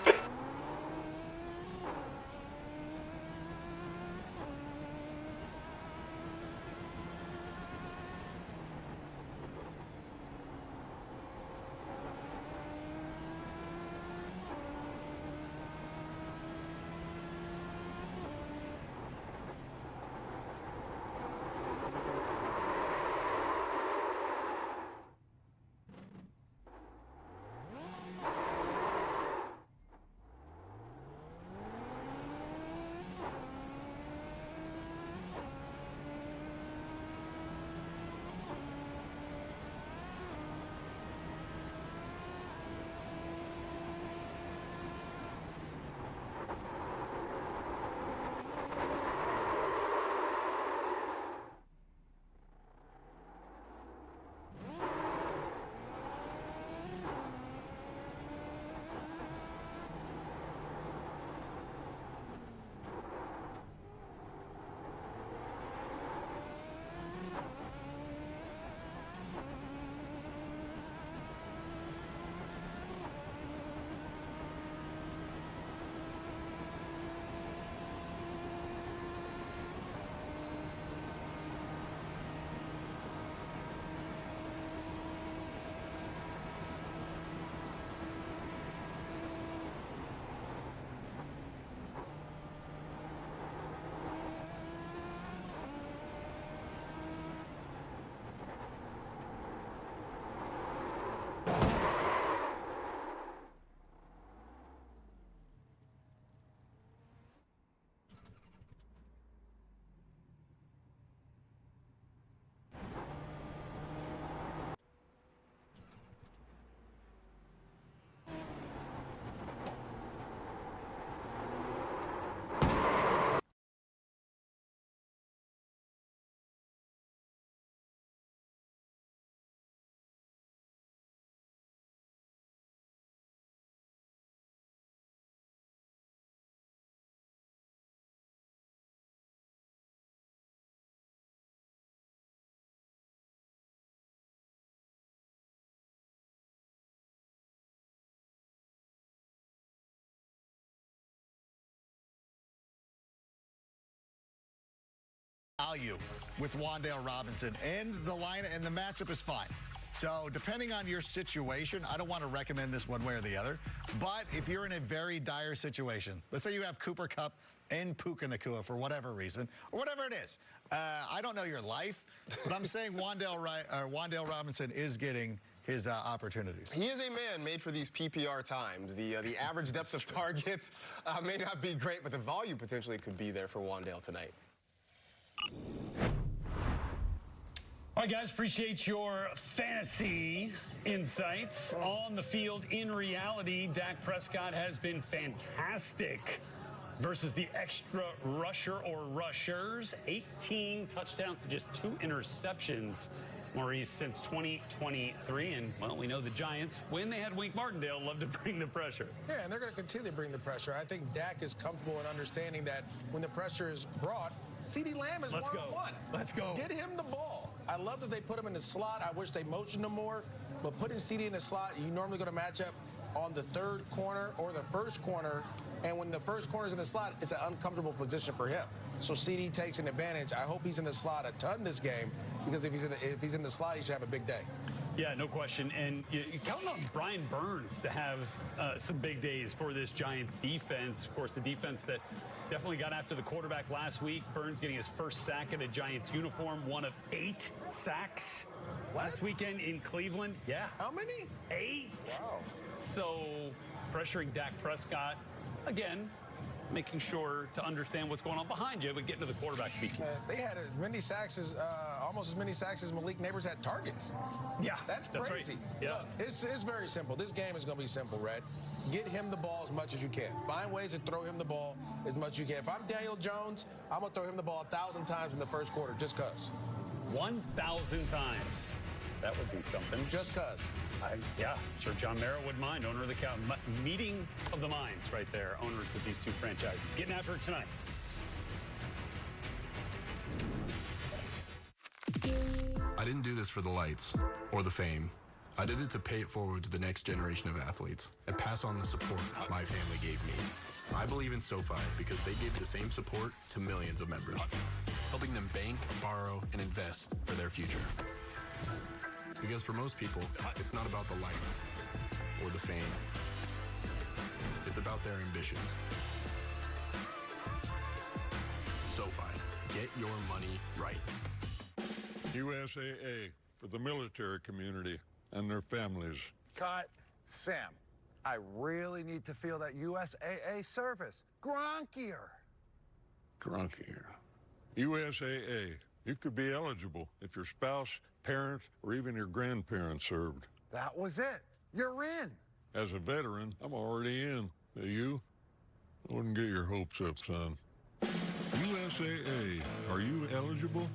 Value with Wandale Robinson, and the line and the matchup is fine. So depending on your situation, I don't want to recommend this one way or the other, but if you're in a very dire situation, let's say you have Cooper Kupp and Puka Nacua for whatever reason, or whatever it is. I don't know your life, but I'm saying Wandale Robinson is getting his opportunities. He is a man made for these PPR times. The average depth of targets may not be great, but the volume potentially could be there for Wandale tonight. All right, guys, appreciate your fantasy insights. On the field, in reality, Dak Prescott has been fantastic versus the extra rusher or rushers. 18 touchdowns to just 2 interceptions. Maurice, since 2023. And, well, we know the Giants, when they had Wink Martindale, love to bring the pressure. Yeah, and they're going to continue to bring the pressure. I think Dak is comfortable in understanding that when the pressure is brought, CeeDee Lamb is one-on-one. Let's go. Get him the ball. I love that they put him in the slot. I wish they motioned him more. But putting CeeDee in the slot, you normally go to match up on the third corner or the first corner. And when the first corner is in the slot, it's an uncomfortable position for him. So CeeDee takes an advantage. I hope he's in the slot a ton this game, because if he's in the slot, he should have a big day. Yeah, no question. And you're counting on Brian Burns to have some big days for this Giants defense. Of course, the defense that definitely got after the quarterback last week. Burns getting his first sack in a Giants uniform, one of 8 sacks last weekend in Cleveland. Yeah. How many? 8. Wow. So pressuring Dak Prescott, again, making sure to understand what's going on behind you, but getting to the quarterback beat. They had as many sacks as, almost as many sacks as Malik Neighbors had targets. Yeah, that's crazy. Right. Yeah. Look, it's very simple. This game is going to be simple, Red. Get him the ball as much as you can. Find ways to throw him the ball as much as you can. If I'm Daniel Jones, I'm going to throw him the ball 1,000 times in the first quarter, just because. 1,000 times. That would be something. Just because. Yeah, I'm sure John Mara would mind. Owner of the meeting of the minds right there. Owners of these 2 franchises. Getting after it tonight. I didn't do this for the lights or the fame. I did it to pay it forward to the next generation of athletes and pass on the support my family gave me. I believe in SoFi because they give the same support to millions of members, helping them bank, borrow, and invest for their future. Because for most people, it's not about the lights or the fame. It's about their ambitions. SoFi, get your money right. USAA for the military community and their families. Cut. Sam, I really need to feel that USAA service. Gronkier. Grunkier. USAA. You could be eligible if your spouse, parents, or even your grandparents served. That was it. You're in. As a veteran, I'm already in. You? I wouldn't get your hopes up, son. USAA. Are you eligible?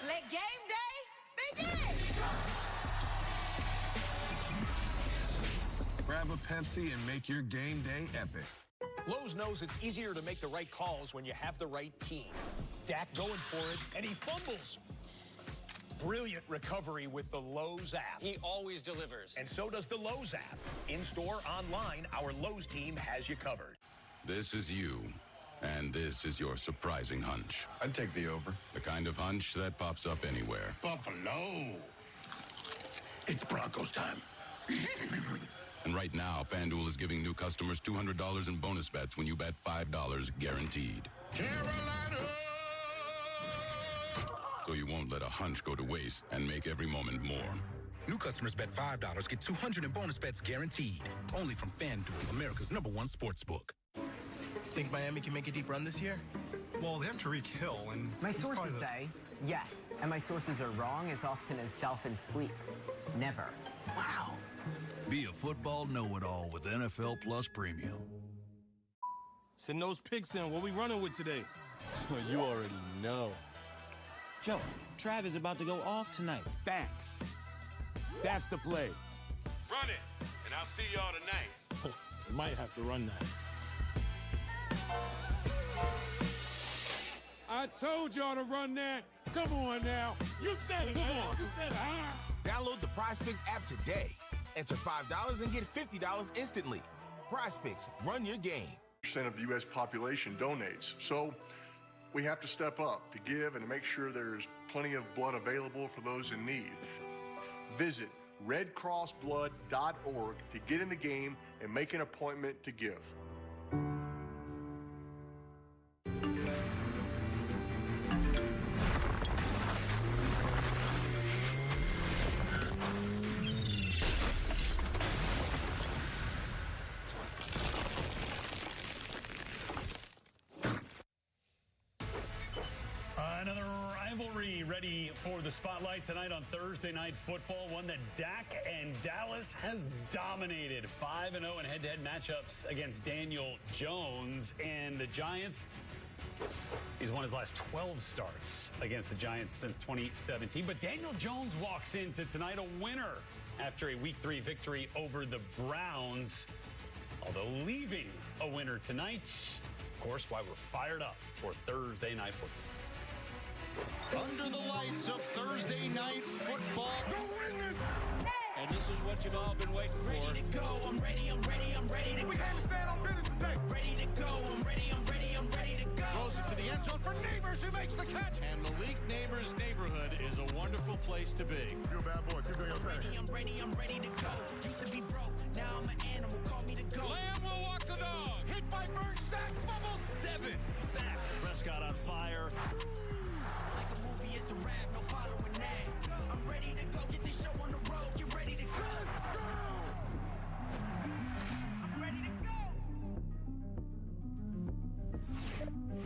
Let game day begin! Grab a Pepsi and make your game day epic. Lowe's knows it's easier to make the right calls when you have the right team. Dak going for it, and he fumbles. Brilliant recovery with the Lowe's app. He always delivers. And so does the Lowe's app. In-store, online, our Lowe's team has you covered. This is you, and this is your surprising hunch. I'd take the over. The kind of hunch that pops up anywhere. Buffalo. It's Broncos time. And right now, FanDuel is giving new customers $200 in bonus bets when you bet $5 guaranteed. Carolina! So you won't let a hunch go to waste and make every moment more. New customers bet $5, get $200 in bonus bets guaranteed. Only from FanDuel, America's #1 sportsbook. Think Miami can make a deep run this year? Well, they have Tariq Hill, and my sources say yes, and my sources are wrong as often as dolphins sleep. Never. Wow. Be a football know-it-all with NFL Plus Premium. Send those picks in. What we running with today? You already know. Joe, Trav is about to go off tonight. Facts. That's the play. Run it, and I'll see y'all tonight. Might have to run that. I told y'all to run that. Come on now. You said it. Come on. You said it. Download the PrizePicks app today. Enter $5 and get $50 instantly. PrizePicks, run your game. % of the U.S. population donates. So we have to step up to give and to make sure there's plenty of blood available for those in need. Visit redcrossblood.org to get in the game and make an appointment to give. Another rivalry ready for the the spotlight tonight on Thursday Night Football, one that Dak and Dallas has dominated. 5-0 in head-to-head matchups against Daniel Jones. And the Giants, he's won his last 12 starts against the Giants since 2017. But Daniel Jones walks into tonight a winner after a Week 3 victory over the Browns, although leaving a winner tonight. Of course, why we're fired up for Thursday Night Football. Under the lights of Thursday Night Football. And this is what you've all been waiting for. Ready to go, I'm ready, I'm ready, I'm ready to go. We came to stand on business today. Ready to go, I'm ready, I'm ready, I'm ready to go. Throws it to the end zone for Neighbors, who makes the catch. And Malik Neighbors' neighborhood is a wonderful place to be. You're a bad boy. Keep doing your thing. I'm ready, I'm ready to go. Used to be broke, now I'm an animal, call me the go. Lamb will walk the dog. Hit by Burns, sack, fumble. 7 sacks. Prescott on fire. Like a movie, it's a rap, no following that. I'm ready to go, get this show on the road, get ready to go. I'm ready to go.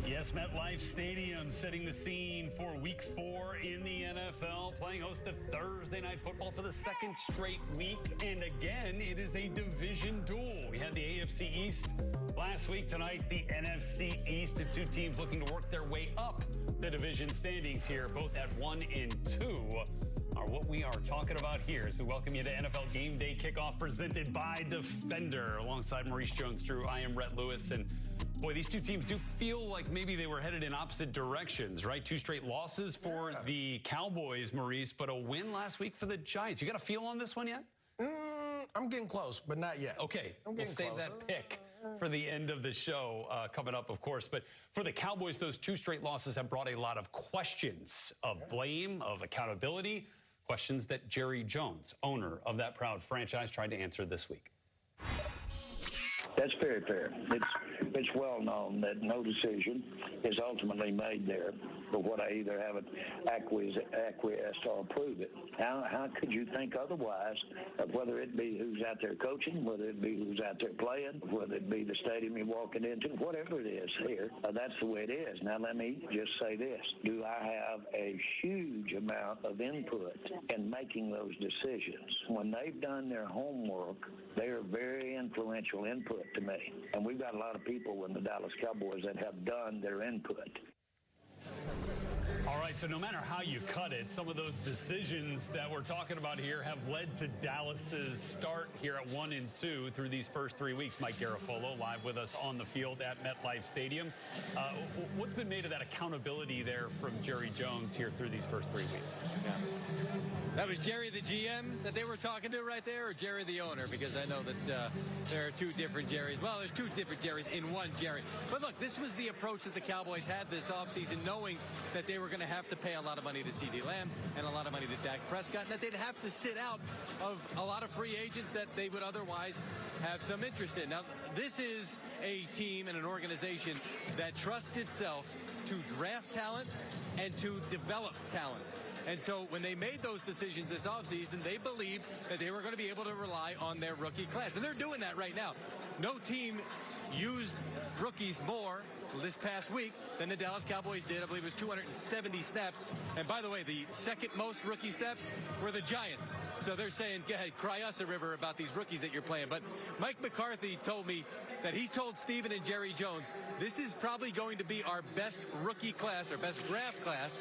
Yes, MetLife Stadium setting the scene for Week 4 in the NFL, playing host to Thursday Night Football for the second straight week. And again, it is a division duel. We had the AFC East last week. Tonight, the NFC East, of two teams looking to work their way up the division standings here, both at 1 and 2. Are what we are talking about here as we welcome you to NFL Game Day Kickoff presented by Defender. Alongside Maurice Jones-Drew, I am Rhett Lewis. And boy, these two teams do feel like maybe they were headed in opposite directions, right? 2 straight losses for the Cowboys, Maurice, but a win last week for the Giants. You got a feel on this one yet? I'm getting close, but not yet. Okay, we'll save that pick for the end of the show coming up, of course. But for the Cowboys, those 2 straight losses have brought a lot of questions of blame, of accountability, questions that Jerry Jones, owner of that proud franchise, tried to answer this week. That's very fair. It's well known that no decision is ultimately made there, but what I either haven't acquiesced or approved it. How could you think otherwise of whether it be who's out there coaching, whether it be who's out there playing, whether it be the stadium you're walking into, whatever it is here, that's the way it is. Now let me just say this. Do I have a huge amount of input in making those decisions? When they've done their homework, they are very influential input to me. And we've got a lot of people in the Dallas Cowboys that have done their input. All right, so no matter how you cut it, some of those decisions that we're talking about here have led to Dallas's start here at 1 and 2 through these first 3 weeks. Mike Garafolo live with us on the field at MetLife Stadium. What's been made of that accountability there from Jerry Jones here through these first 3 weeks? Yeah. That was Jerry the GM that they were talking to right there, or Jerry the owner? Because I know that there are 2 different Jerrys. Well, there's 2 different Jerrys in one Jerry. But look, this was the approach that the Cowboys had this offseason, knowing that they were going to have to pay a lot of money to CeeDee Lamb and a lot of money to Dak Prescott, and that they'd have to sit out of a lot of free agents that they would otherwise have some interest in. Now, this is a team and an organization that trusts itself to draft talent and to develop talent. And so when they made those decisions this offseason, they believed that they were going to be able to rely on their rookie class. And they're doing that right now. No team used rookies more this past week than the Dallas Cowboys did. I believe it was 270 snaps. And by the way, the second most rookie snaps were the Giants. So they're saying, go ahead, cry us a river about these rookies that you're playing. But Mike McCarthy told me that he told Steven and Jerry Jones, this is probably going to be our best rookie class, our best draft class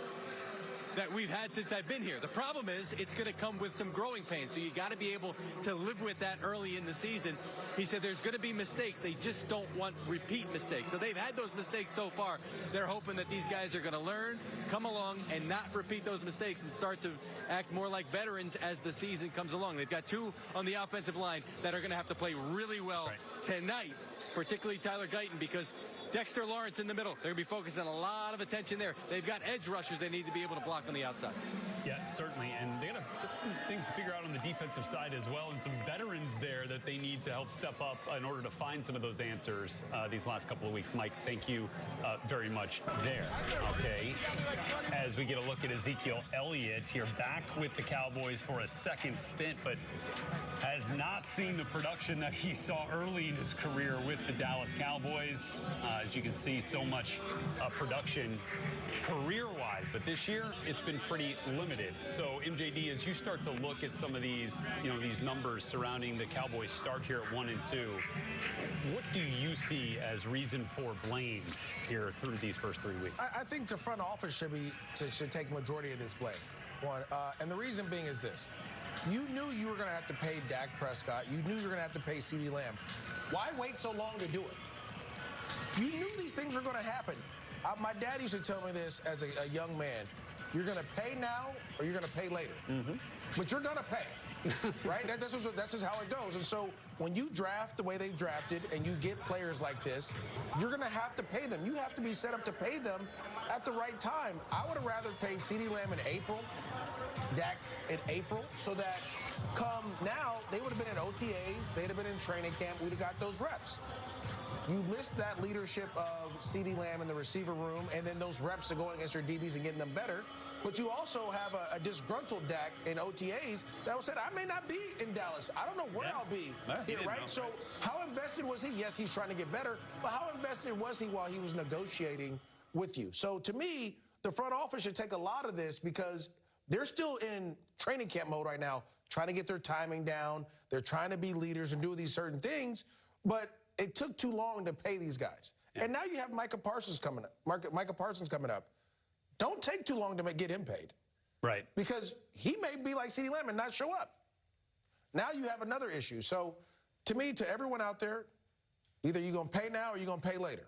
that we've had since I've been here. The problem is it's going to come with some growing pains, so you got to be able to live with that early in the season. He said there's going to be mistakes. They just don't want repeat mistakes. So they've had those mistakes so far. They're hoping that these guys are going to learn, come along, and not repeat those mistakes and start to act more like veterans as the season comes along. They've got 2 on the offensive line that are going to have to play really well tonight, particularly Tyler Guyton, because Dexter Lawrence in the middle. They're going to be focused on a lot of attention there. They've got edge rushers they need to be able to block on the outside. Yeah, certainly. And they got some things to figure out on the defensive side as well, and some veterans there that they need to help step up in order to find some of those answers these last couple of weeks. Mike, thank you very much there. Okay, as we get a look at Ezekiel Elliott here, back with the Cowboys for a second stint, but has not seen the production that he saw early in his career with the Dallas Cowboys. As you can see, so much production career-wise, but this year it's been pretty limited. So MJD, as you start to look at some of these, these numbers surrounding the Cowboys' start here at 1-2, what do you see as reason for blame here through these first 3 weeks? I think the front office should take majority of this blame. And the reason being is this. You knew you were going to have to pay Dak Prescott. You knew you were going to have to pay CeeDee Lamb. Why wait so long to do it? You knew these things were going to happen. My dad used to tell me this as a young man. You're going to pay now or you're going to pay later. But you're going to pay, right? That's just how it goes. And so when you draft the way they've drafted and you get players like this, you're going to have to pay them. You have to be set up to pay them at the right time. I would have rather paid CeeDee Lamb in April, Dak in April, so that come now, they would have been in OTAs, they'd have been in training camp, we'd have got those reps. You missed that leadership of CeeDee Lamb in the receiver room, and then those reps are going against your DBs and getting them better. But you also have a disgruntled Dak in OTAs that said, I may not be in Dallas. I don't know where I'll be here, right? So how invested was he? Yes, he's trying to get better, but how invested was he while he was negotiating with you? So to me, the front office should take a lot of this because they're still in training camp mode right now, trying to get their timing down. They're trying to be leaders and do these certain things, but it took too long to pay these guys. And now you have Micah Parsons coming up. Don't take too long to get him paid. Right. Because he may be like CeeDee Lamb and not show up. Now you have another issue. So to me, to everyone out there, either you're going to pay now or you're going to pay later.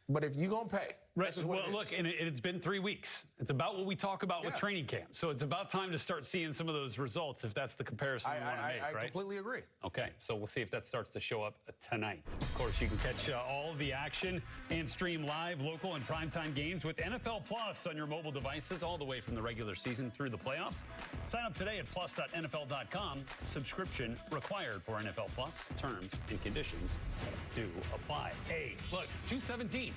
But if you're going to pay, right. Well, look, and it's been 3 weeks. It's about what we talk about with training camp. So it's about time to start seeing some of those results, if that's the comparison you want to make, right? I completely agree. Okay, so we'll see if that starts to show up tonight. Of course, you can catch all of the action and stream live, local, and primetime games with NFL Plus on your mobile devices all the way from the regular season through the playoffs. Sign up today at plus.nfl.com. Subscription required for NFL Plus. Terms and conditions do apply. Hey, look, 217.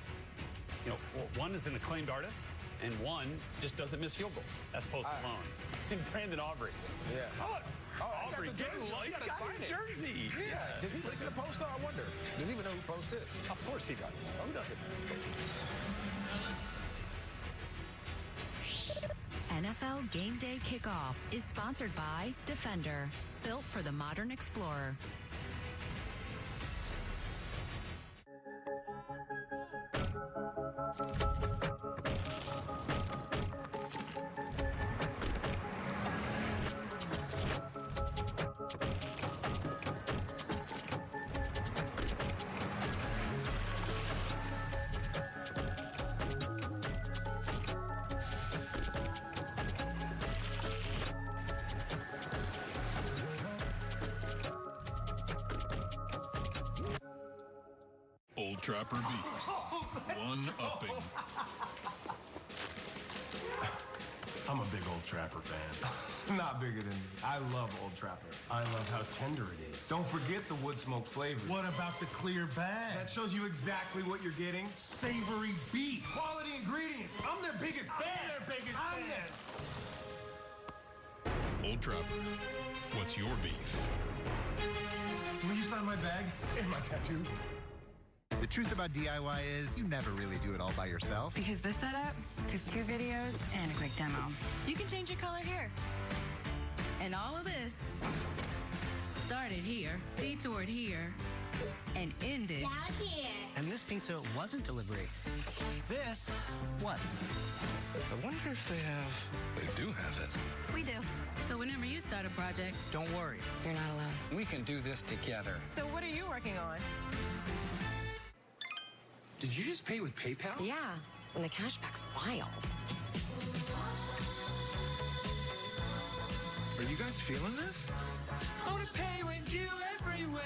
One is an acclaimed artist, and one just doesn't miss field goals. That's Post Malone. And Brandon Aubrey. Yeah. Aubrey, he got his jersey. Yeah. Does he listen to Post, though? I wonder. Does he even know who Post is? Of course he does. Who doesn't? NFL Game Day Kickoff is sponsored by Defender, built for the modern explorer. Old Trapper beef. One-upping. I'm a big Old Trapper fan. Not bigger than me. I love Old Trapper. I love how tender it is. Don't forget the wood smoke flavor. What about the clear bag? That shows you exactly what you're getting. Savory beef. Quality ingredients. I'm their biggest fan. Old Trapper. What's your beef? Will you sign my bag and my tattoo? The truth about DIY is you never really do it all by yourself. Because this setup took 2 videos and a quick demo. You can change your color here. And all of this started here, detoured here, and ended down here. And this pizza wasn't delivery. This was. I wonder if they do have it. We do. So whenever you start a project, don't worry. You're not alone. We can do this together. So what are you working on? Did you just pay with PayPal? Yeah, and the cashback's wild. Are you guys feeling this? I want to pay with you everywhere.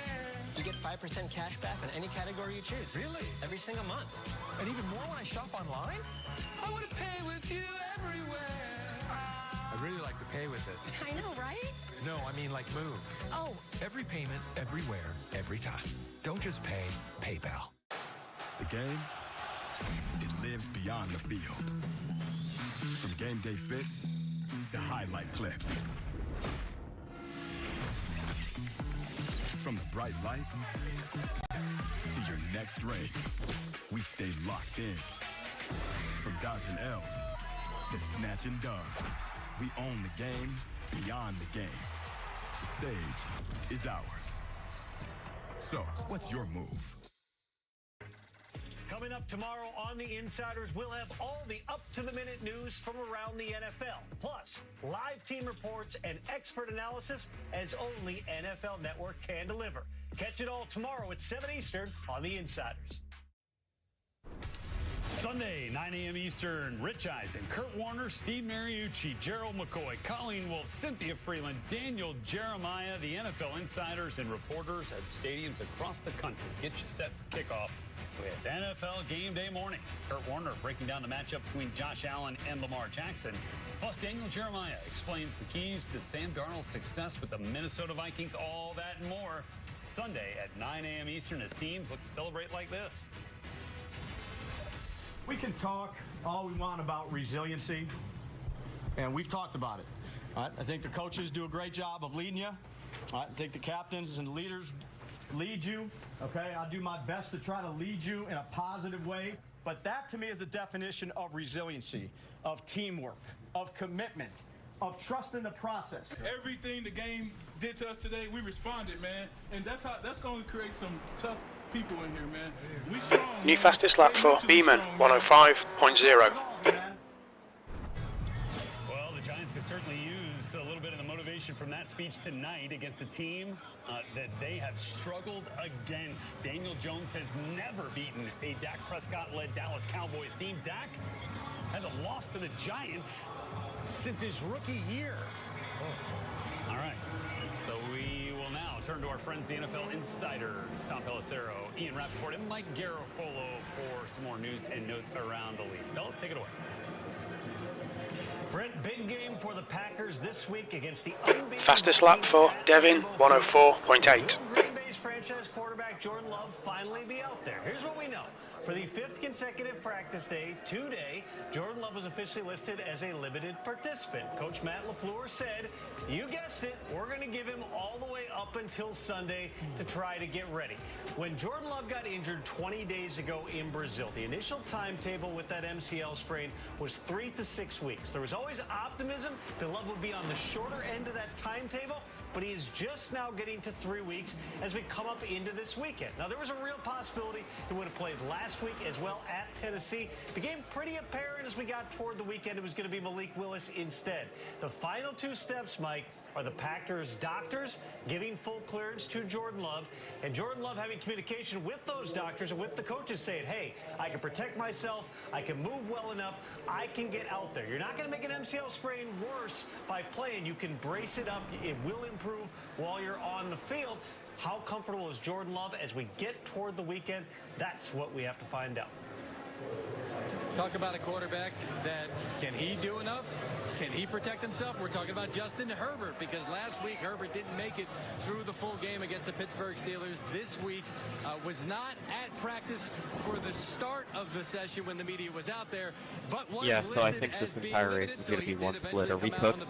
You get 5% cash back on any category you choose. Really? Every single month. And even more when I shop online? I want to pay with you everywhere. I'd really like to pay with it. I know, right? No, I mean like move. Oh. Every payment, everywhere, every time. Don't just pay, PayPal. The game, it lives beyond the field. From game day fits to highlight clips. From the bright lights to your next rave, we stay locked in. From dodging L's to snatching dubs, we own the game beyond the game. The stage is ours. So, what's your move? Coming up tomorrow on The Insiders, we'll have all the up-to-the-minute news from around the NFL. Plus, live team reports and expert analysis as only NFL Network can deliver. Catch it all tomorrow at 7 Eastern on The Insiders. Sunday, 9 a.m. Eastern, Rich Eisen, Kurt Warner, Steve Mariucci, Gerald McCoy, Colleen Wolfe, Cynthia Freeland, Daniel Jeremiah, the NFL Insiders, and reporters at stadiums across the country. Get you set for kickoff with NFL Game Day morning. Kurt Warner breaking down the matchup between Josh Allen and Lamar Jackson. Plus, Daniel Jeremiah explains the keys to Sam Darnold's success with the Minnesota Vikings. All that and more Sunday at 9 a.m. Eastern as teams look to celebrate like this. We can talk all we want about resiliency, and we've talked about it. I think the coaches do a great job of leading you. I think the captains and the leaders lead you. Okay, I'll do my best to try to lead you in a positive way. But that, to me, is a definition of resiliency, of teamwork, of commitment, of trust in the process. Everything the game did to us today, we responded, man. And that's going to create some tough people in here, man. We strong. New fastest lap for Beeman, 105.0. Well, the Giants could certainly use a little bit of the motivation from that speech tonight against a team that they have struggled against. Daniel Jones has never beaten a Dak Prescott-led Dallas Cowboys team. Dak hasn't lost to the Giants since his rookie year. All right, so we will now turn to our friends, the NFL Insiders, Tom Pelissero, Ian Rappaport, and Mike Garofolo for some more news and notes around the league. Fellas, take it away. Brent, big game for the Packers this week against the unbeaten Fastest lap for Devin, 104.8. Green Bay's franchise quarterback Jordan Love finally be out there. Here's what we know. For the 5th consecutive practice day today, Jordan Love was officially listed as a limited participant. Coach Matt LaFleur said, you guessed it, we're going to give him all the way up until Sunday to try to get ready. When Jordan Love got injured 20 days ago in Brazil, the initial timetable with that MCL sprain was 3 to 6 weeks. There was always optimism that Love would be on the shorter end of that timetable, but he is just now getting to 3 weeks as we come up into this weekend. Now, there was a real possibility he would have played last week as well at Tennessee. Became pretty apparent as we got toward the weekend it was going to be Malik Willis instead. The final 2 steps, Mike, are the Packers' doctors giving full clearance to Jordan Love, and Jordan Love having communication with those doctors and with the coaches saying, hey, I can protect myself, I can move well enough, I can get out there. You're not going to make an MCL sprain worse by playing. You can brace it up. It will improve while you're on the field. How comfortable is Jordan Love as we get toward the weekend? That's what we have to find out. Talk about a quarterback that, can he do enough? Can he protect himself? We're talking about Justin Herbert, because last week Herbert didn't make it through the full game against the Pittsburgh Steelers. This week was not at practice for the start of the session when the media was out there, but was so I think this entire race is going to be one split. Are we cooked?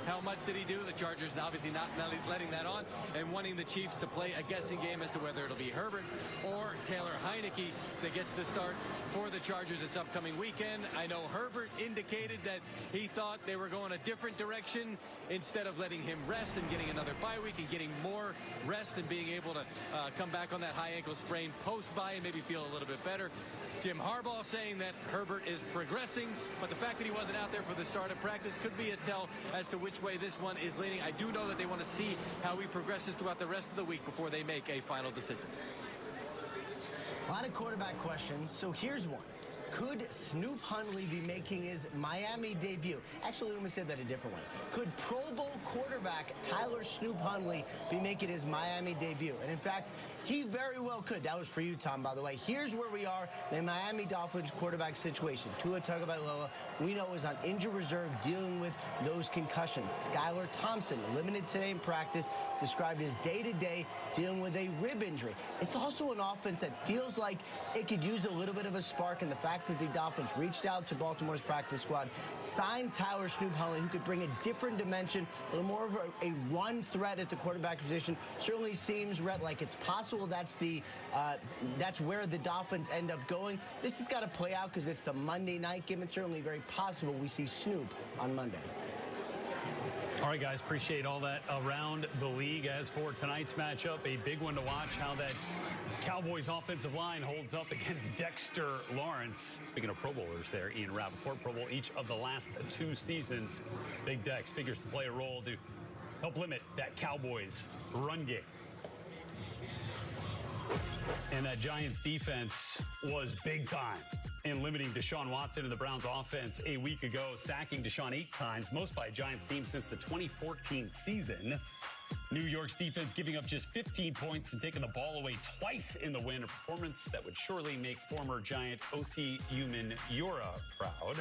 How much did he do? The Chargers obviously not letting that on and wanting the Chiefs to play a guessing game as to whether it'll be Herbert or Taylor Heineke that gets the start for the Chargers this upcoming weekend. I know Herbert indicated that he thought they were going a different direction instead of letting him rest and getting another bye week and getting more rest and being able to come back on that high ankle sprain post-bye and maybe feel a little bit better. Jim Harbaugh saying that Herbert is progressing, but the fact that he wasn't out there for the start of practice could be a tell as to which way this one is leaning. I do know that they want to see how he progresses throughout the rest of the week before they make a final decision. A lot of quarterback questions, so here's one. Could Snoop Hundley be making his Miami debut? Actually, let me say that a different way. Could Pro Bowl quarterback Tyler Snoop Hundley be making his Miami debut? And in fact, he very well could. That was for you, Tom, by the way. Here's where we are in the Miami Dolphins quarterback situation. Tua Tagovailoa, we know, is on injured reserve dealing with those concussions. Skylar Thompson, limited today in practice, described his day-to-day dealing with a rib injury. It's also an offense that feels like it could use a little bit of a spark, and the fact fact that the Dolphins reached out to Baltimore's practice squad, signed Tyler Snoop Huntley, who could bring a different dimension, a little more of a run threat at the quarterback position. Certainly seems, Rhett, like it's possible that's where the Dolphins end up going. This has got to play out because it's the Monday night game, and certainly very possible we see Snoop on Monday. All right, guys, appreciate all that around the league. As for tonight's matchup, a big one to watch, how that Cowboys offensive line holds up against Dexter Lawrence. Speaking of Pro Bowlers there, Ian Rappaport, Pro Bowl each of the last 2 seasons. Big Dex figures to play a role to help limit that Cowboys run game. And that Giants defense was big time in limiting Deshaun Watson and the Browns offense a week ago, sacking Deshaun 8 times, most by a Giants team since the 2014 season. New York's defense giving up just 15 points and taking the ball away twice in the win, a performance that would surely make former Giant Osi Umenyiora proud.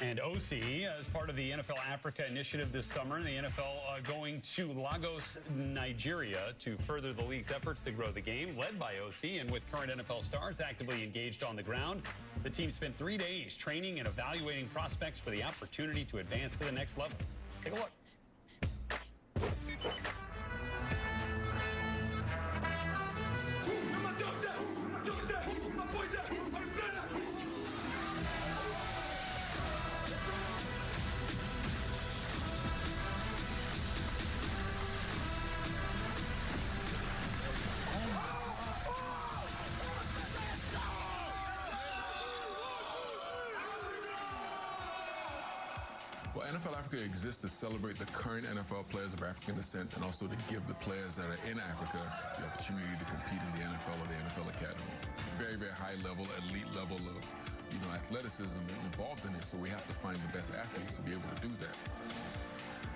And Osi, as part of the NFL Africa initiative this summer, the NFL going to Lagos, Nigeria to further the league's efforts to grow the game, led by Osi, and with current NFL stars actively engaged on the ground. The team spent 3 days training and evaluating prospects for the opportunity to advance to the next level. Take a look. Well, NFL Africa exists to celebrate the current NFL players of African descent and also to give the players that are in Africa the opportunity to compete in the NFL or the NFL Academy. Very, very high level, elite level of, athleticism involved in it, so we have to find the best athletes to be able to do that.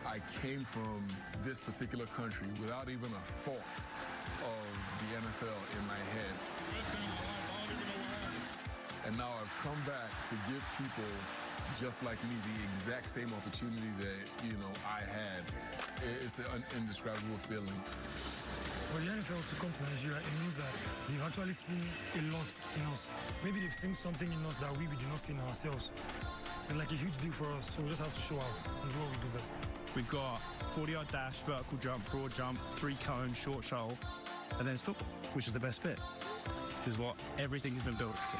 I came from this particular country without even a thought of the NFL in my head. And now I've come back to give people just like me the exact same opportunity that, I had. It's an indescribable feeling. For the NFL to come to Nigeria, it means that they've actually seen a lot in us. Maybe they've seen something in us that we do not see in ourselves. It's like a huge deal for us, so we just have to show out and do what we do best. We've got 40-yard dash, vertical jump, broad jump, 3-cone, short shuttle, and then it's football, which is the best bit. Which is what everything has been built to.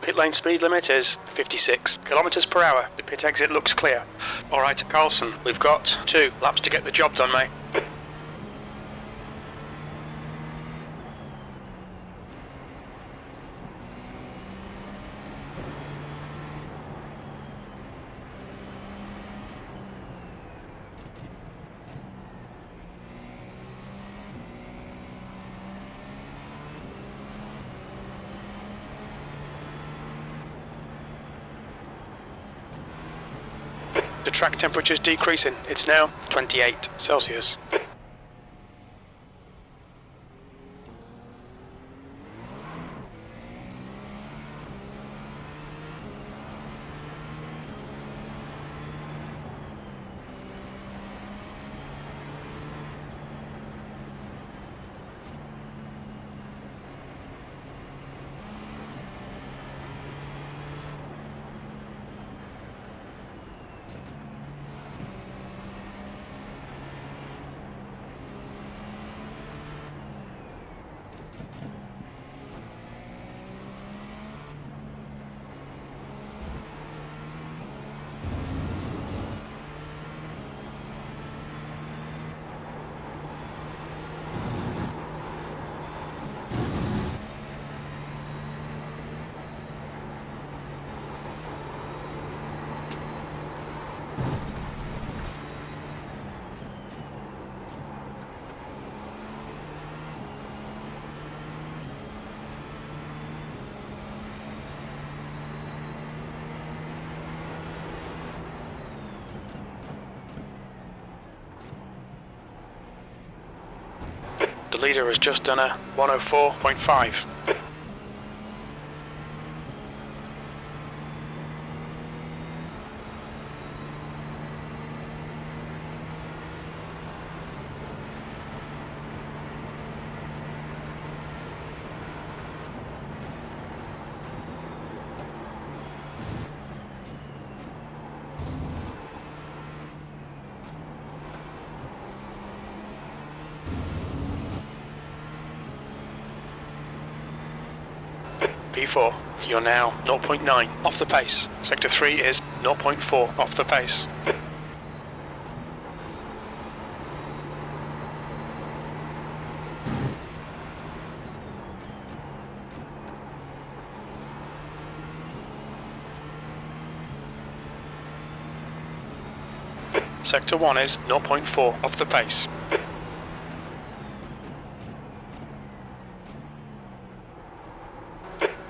Pit lane speed limit is 56 kilometers per hour. The pit exit looks clear. All right, Carlson, we've got 2 laps to get the job done, mate. The track temperature is decreasing. It's now 28 Celsius. leader has just done a 104.5. P4, you're now 0.9 off the pace. Sector 3 is 0.4 off the pace. Sector 1 is 0.4 off the pace.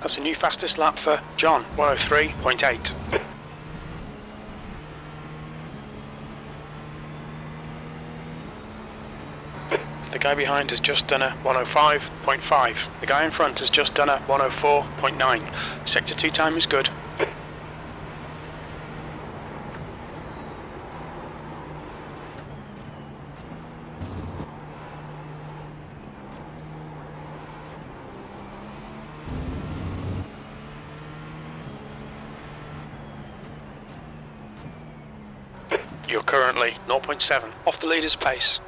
That's a new fastest lap for John, 103.8. The guy behind has just done a 105.5. The guy in front has just done a 104.9. Sector 2 time is good. You're currently 0.7 off the leader's pace.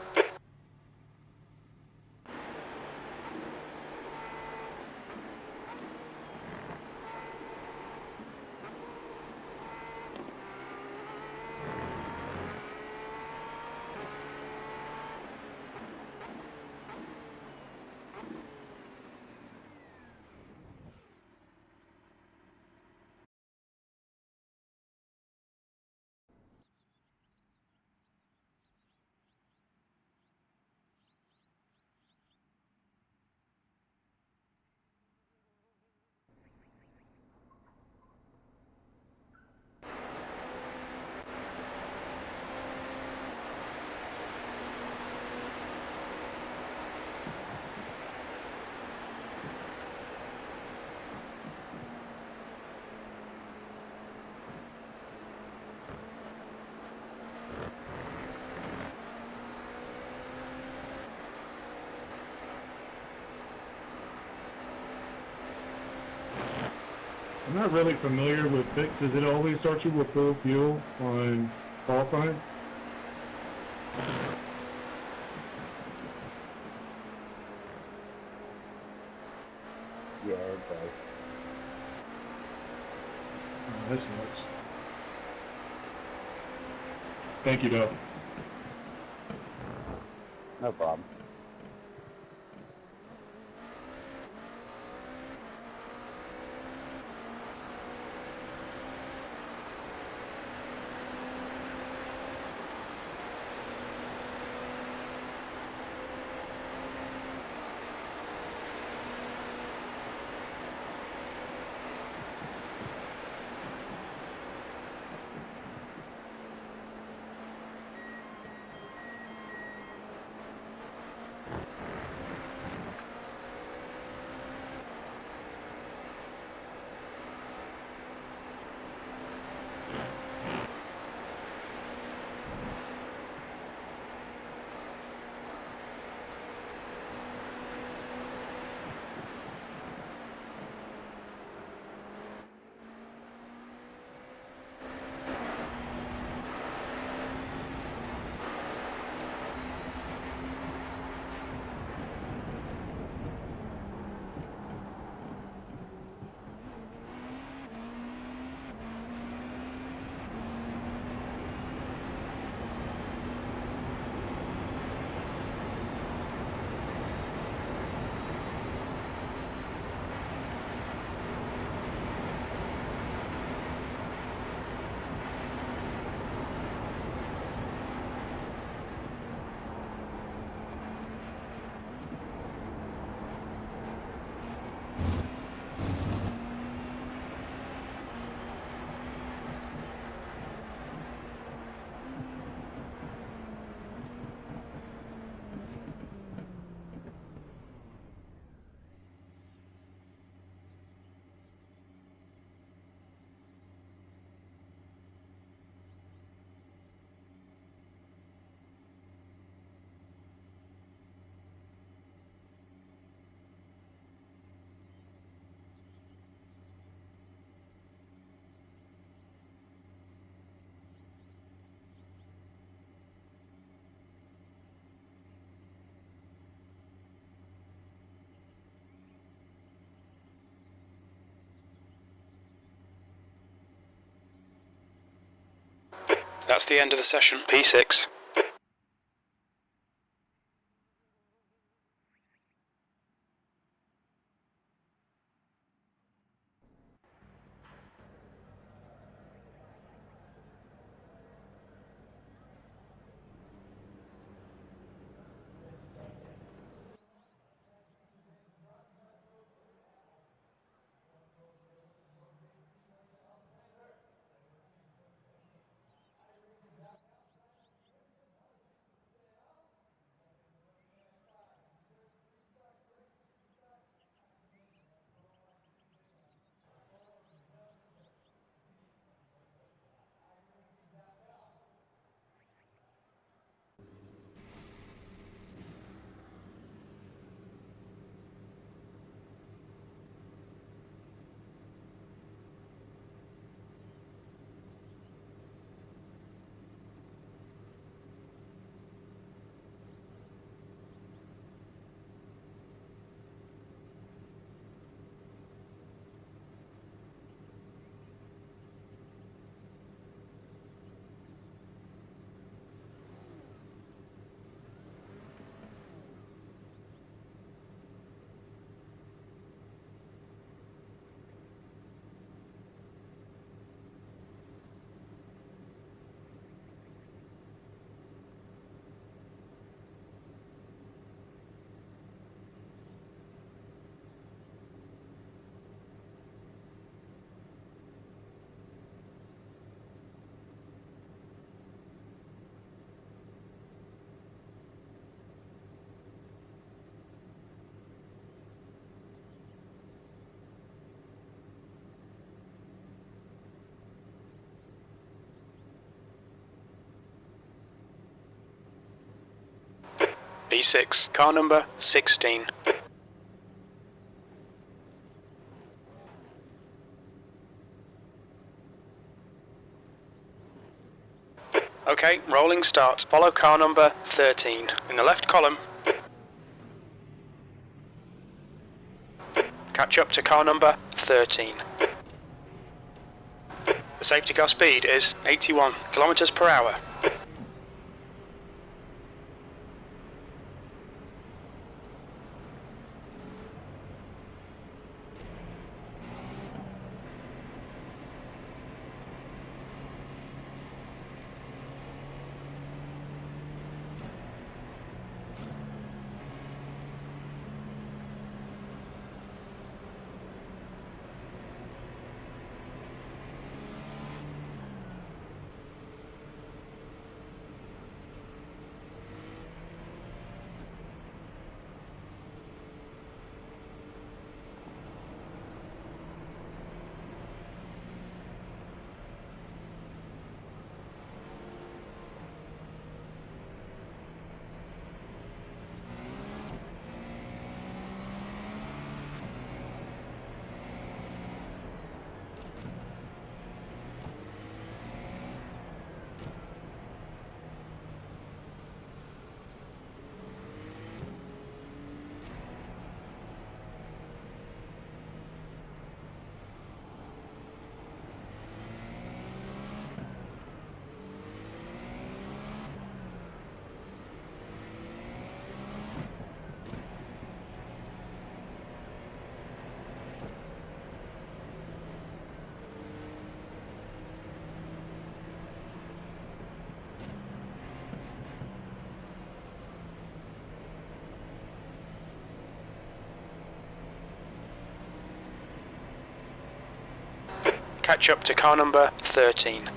I'm not really familiar with fix. Does it always start you with full fuel on qualifying? Yeah, okay. Oh, this sucks. Thank you, Doug. No problem. That's the end of the session. P6. B6, car number 16. Okay, rolling start. Follow car number 13. In the left column. Catch up to car number 13. The safety car speed is 81 kilometers per hour. Catch up to car number 13.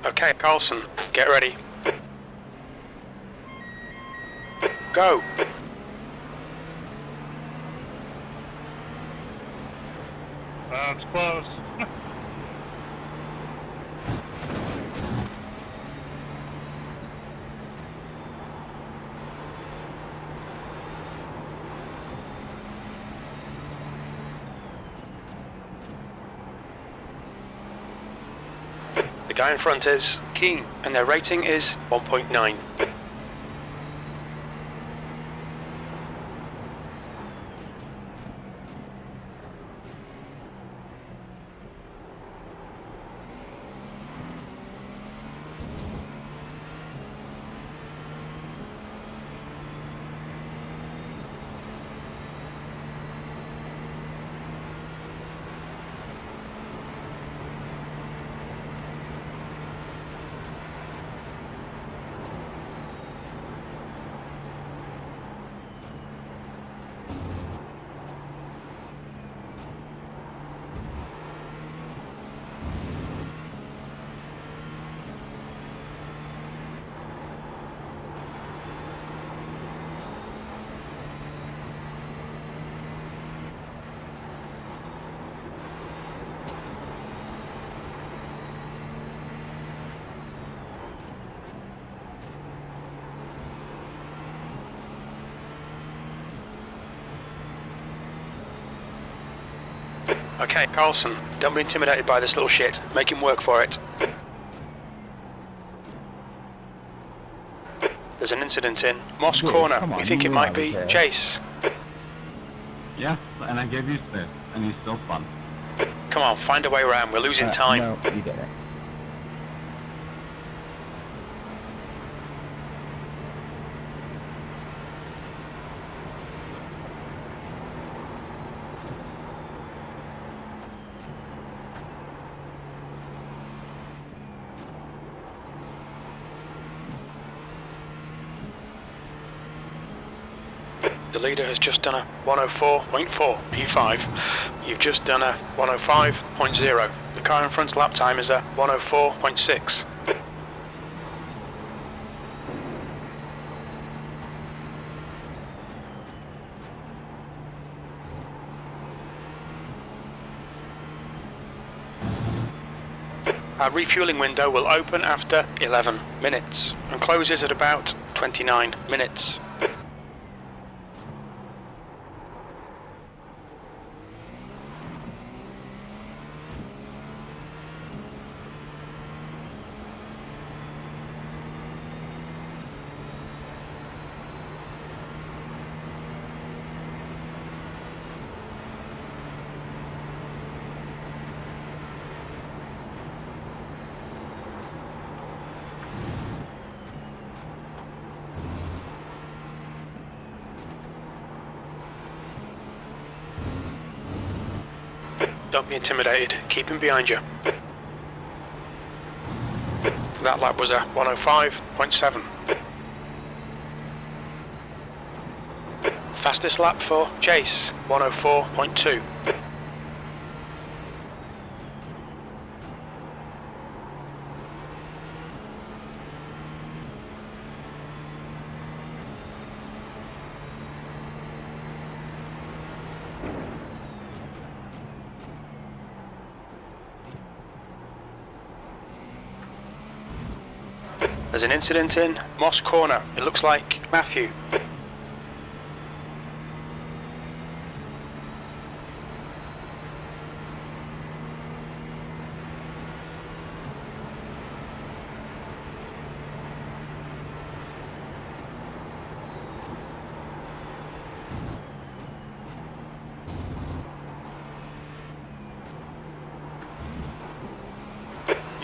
Okay, Carlson, get ready. Go! That's close. The guy in front is Keen, and their rating is 1.9. Okay, Carlson, don't be intimidated by this little shit. Make him work for it. There's an incident in Moss Corner. We think it might be Chase. Yeah, and I gave you space, and you still spun. Come on, find a way around. We're losing time. No, you did it. The leader has just done a 104.4 P5. You've just done a 105.0. The car in front's lap time is a 104.6. Our refueling window will open after 11 minutes and closes at about 29 minutes. Don't be intimidated, keep him behind you. That lap was a 105.7. Fastest lap for Chase, 104.2. There's an incident in Moss Corner. It looks like Matthew.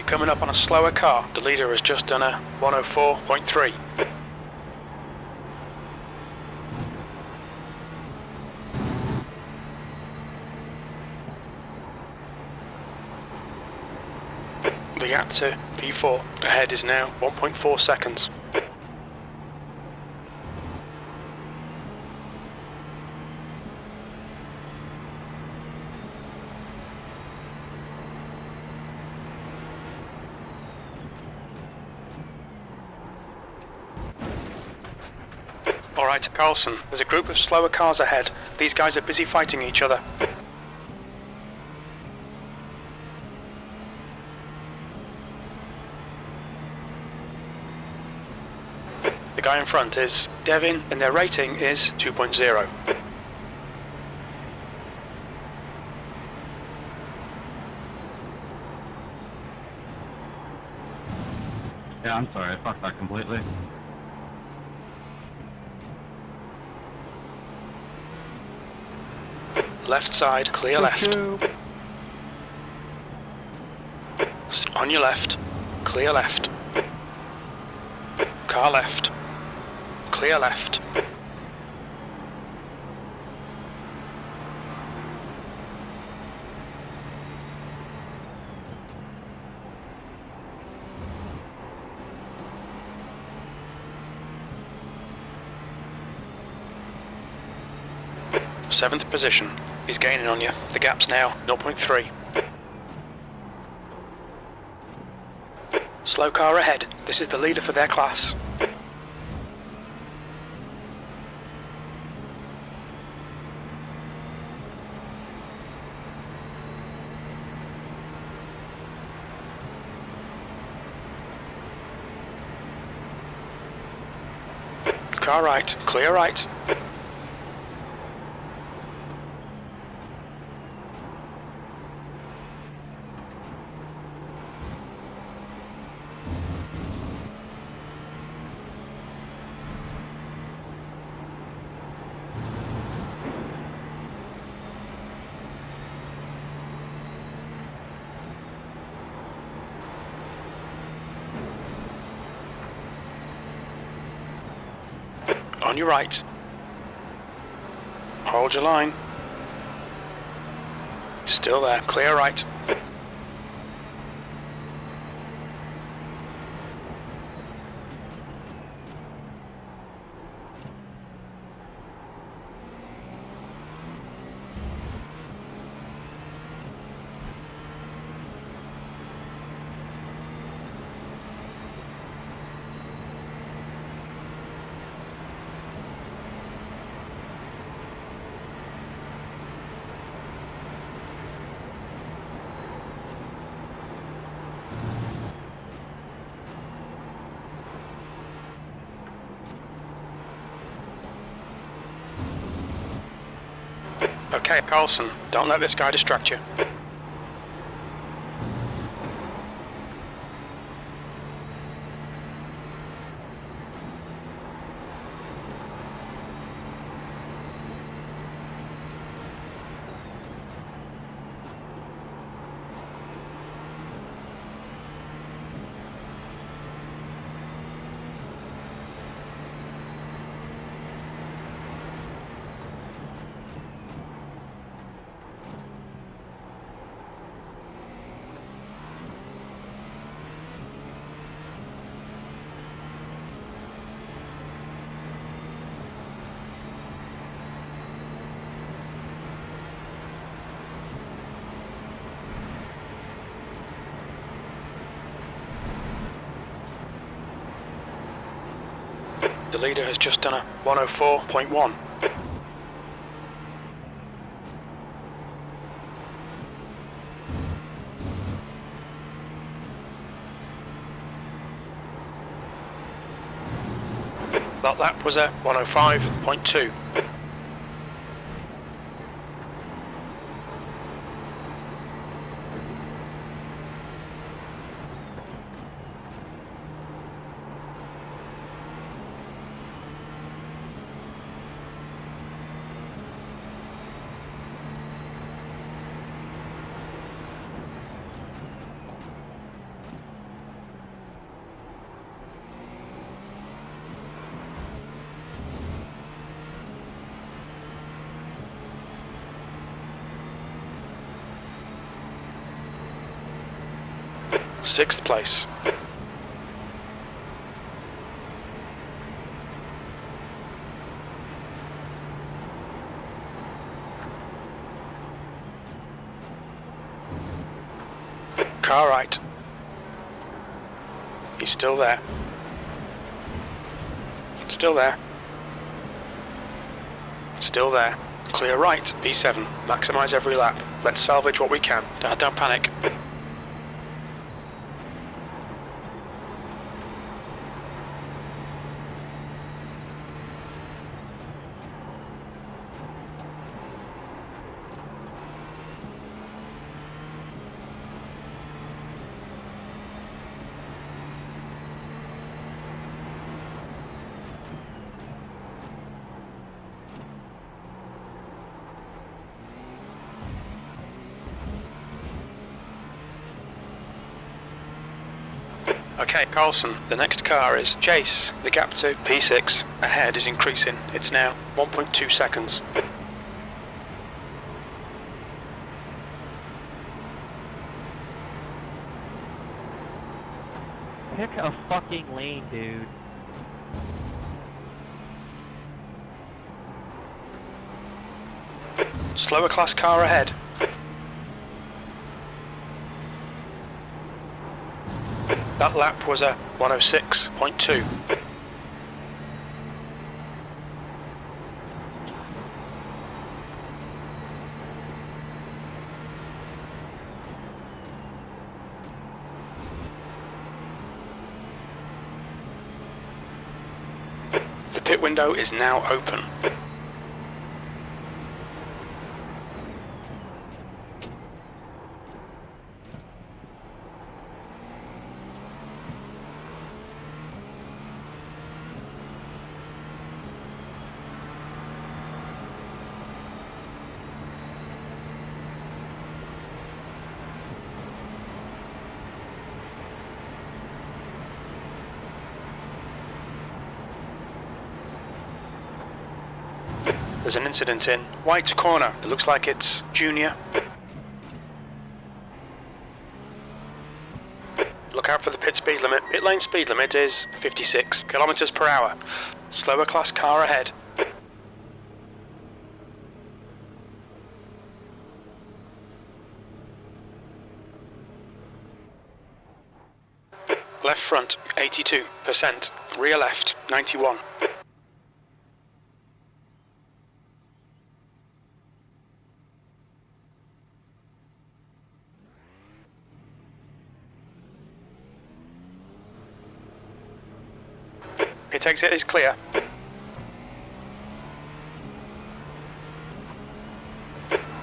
Coming up on a slower car. The leader has just done a 104.3. The gap to P4 ahead is now 1.4 seconds. Alright, Carlson, there's a group of slower cars ahead. These guys are busy fighting each other. The guy in front is Devin, and their rating is 2.0. Yeah, I'm sorry. I fucked that completely. Left side, clear left. On your left, clear left. Car left, clear left. Seventh position. He's gaining on you. The gap's now 0.3. Slow car ahead. This is the leader for their class. Car right. Clear right. On your right. Hold your line. Still there. Clear right. Okay, Carlson, don't let this guy distract you. The leader has just done a 104.1. That lap was a 105.2. Sixth place. Car right. He's still there. Still there. Still there. Clear right, P7. Maximise every lap. Let's salvage what we can. Don't panic. Okay, Carlson, the next car is Chase. The gap to P6 ahead is increasing. It's now 1.2 seconds. Pick a fucking lane, dude. Slower class car ahead. That lap was a 106.2. The pit window is now open. There's an incident in White Corner. It looks like it's Junior. Look out for the pit speed limit. Pit lane speed limit is 56 kilometers per hour. Slower class car ahead. Left front, 82%. Rear left, 91. Pit exit is clear.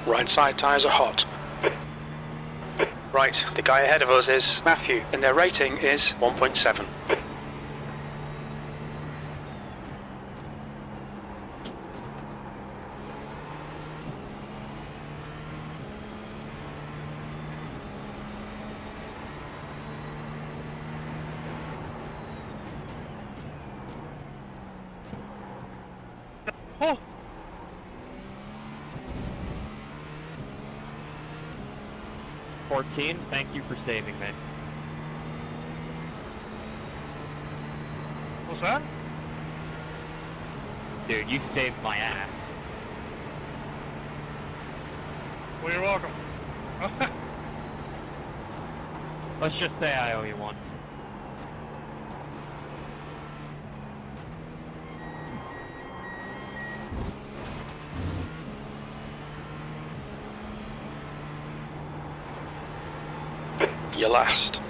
Right side tyres are hot. Right, the guy ahead of us is Matthew, and their rating is 1.7. Oh. $14, thank you for saving me. What's that? Dude, you saved my ass. Well, you're welcome. Let's just say I owe you one. You're last.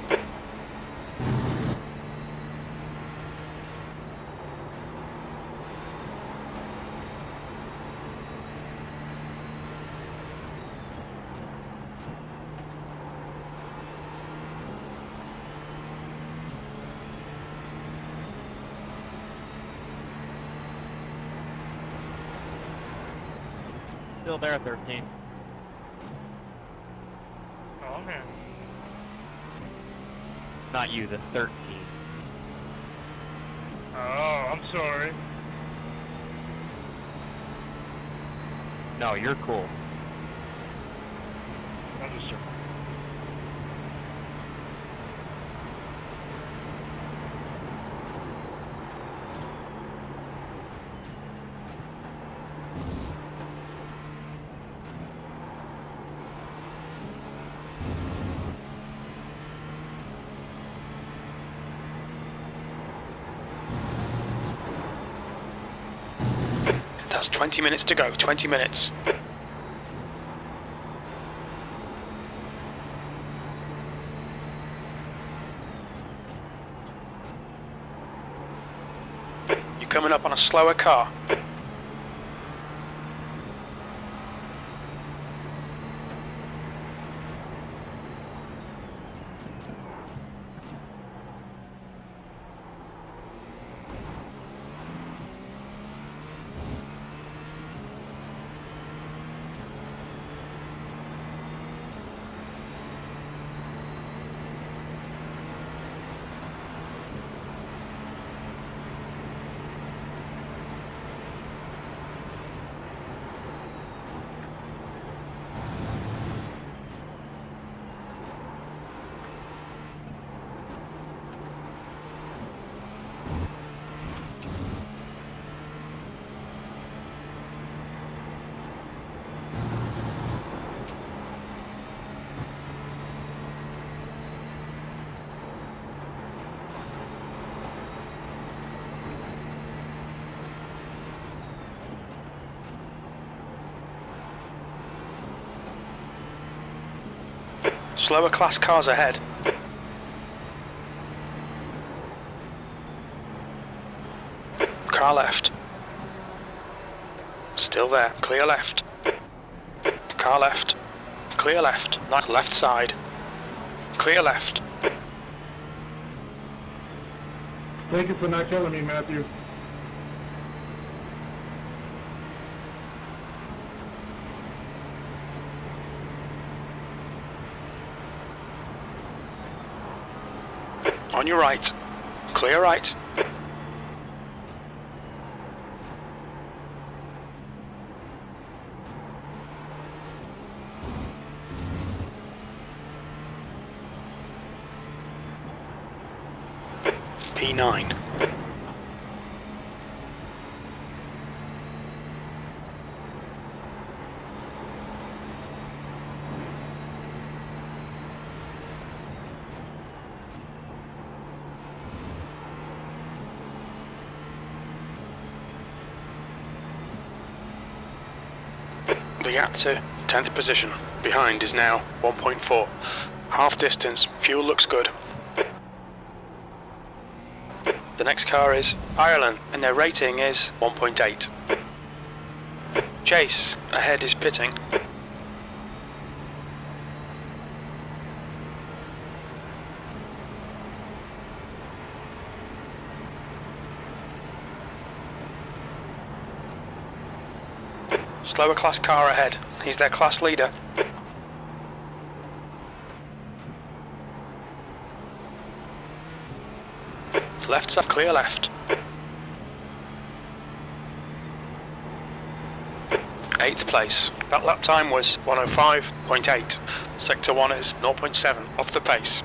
Still there, 13. Oh, man. Not you, the 13. Oh, I'm sorry. No, you're cool. I'm just joking. That's 20 minutes to go, 20 minutes. You're coming up on a slower car. Slower class cars ahead. Car left. Still there. Clear left. Car left. Clear left. Left side. Clear left. Thank you for not killing me, Matthew. On your right. Clear right. P9. The gap to 10th position. Behind is now 1.4. Half distance. Fuel looks good. The next car is Ireland, and their rating is 1.8. Chase, ahead is pitting. Slower class car ahead. He's their class leader. Left side, clear left. 8th place. That lap time was 105.8. Sector 1 is 0.7 off the pace.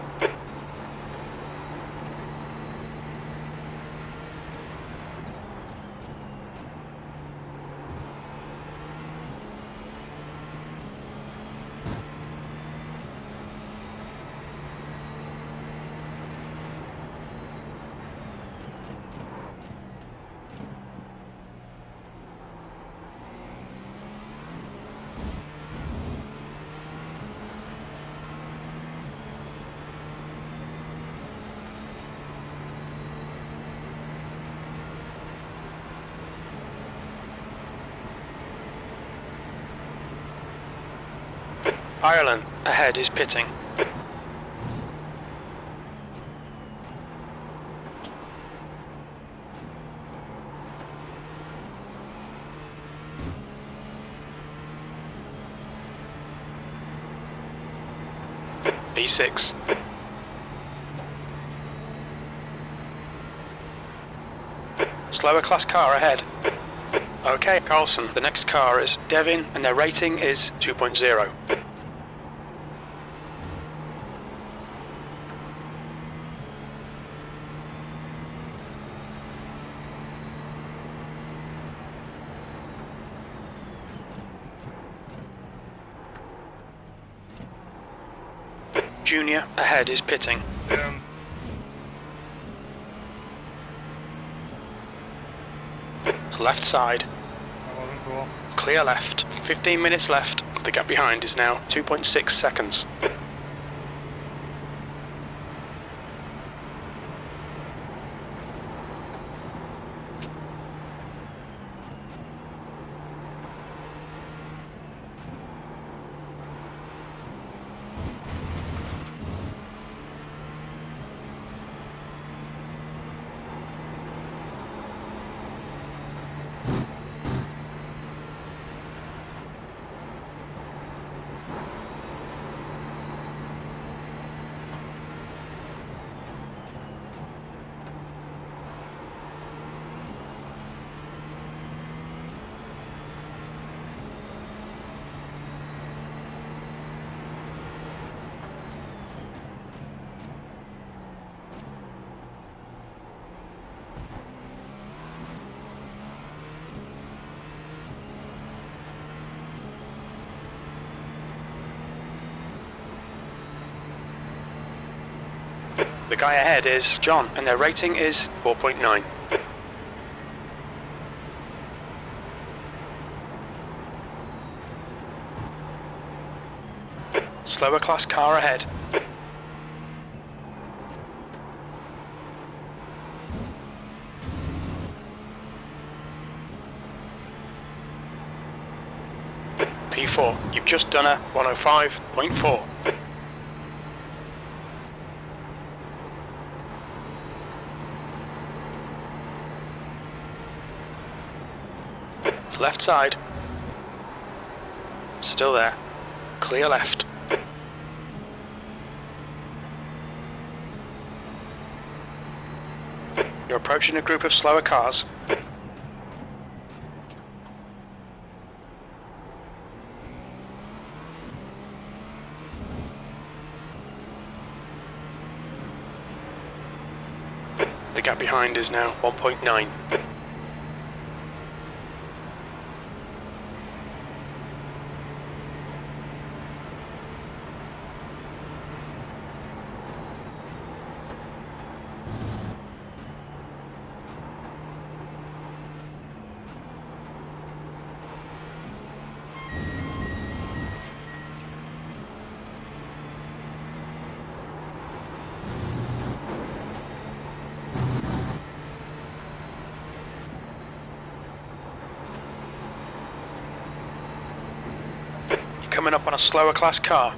Ireland, ahead is pitting. B6. Slower class car ahead. Okay, Carlson, the next car is Devin, and their rating is 2.0. Junior, ahead is pitting. Left side. Clear left. 15 minutes left. The gap behind is now 2.6 seconds. The guy ahead is John, and their rating is 4.9. slower class car ahead. P4, you've just done a 105.4. Left side. Still there. Clear left. You're approaching a group of slower cars. The gap behind is now 1.9. Coming up on a slower class car.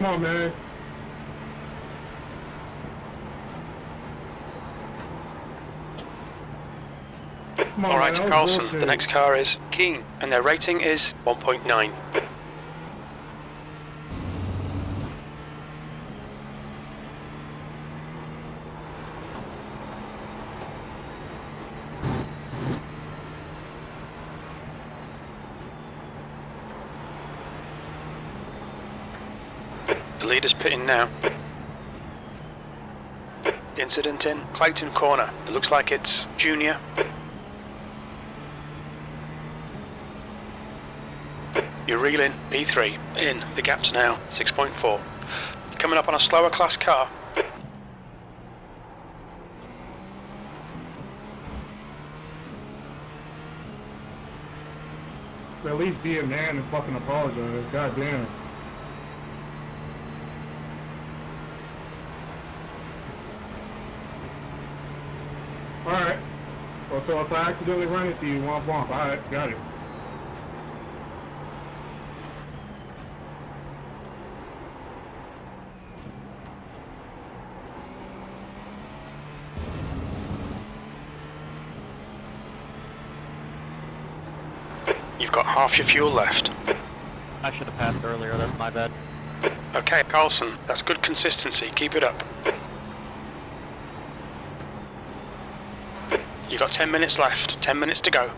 Come on, man. Come on, Alright, man, Carlson, the next car is Keen, and their rating is 1.9. The leader's pitting now. Incident in Clayton Corner. It looks like it's Junior. You're reeling P3. In. The gap's now 6.4. You're coming up on a slower class car. At least be a man and fucking apologize. God damn. Alright. Well, so if I accidentally run into you, womp womp. Alright, got it. You've got half your fuel left. I should have passed earlier, that's my bad. Okay, Carlson, that's good consistency. Keep it up. You've got 10 minutes left. 10 minutes to go.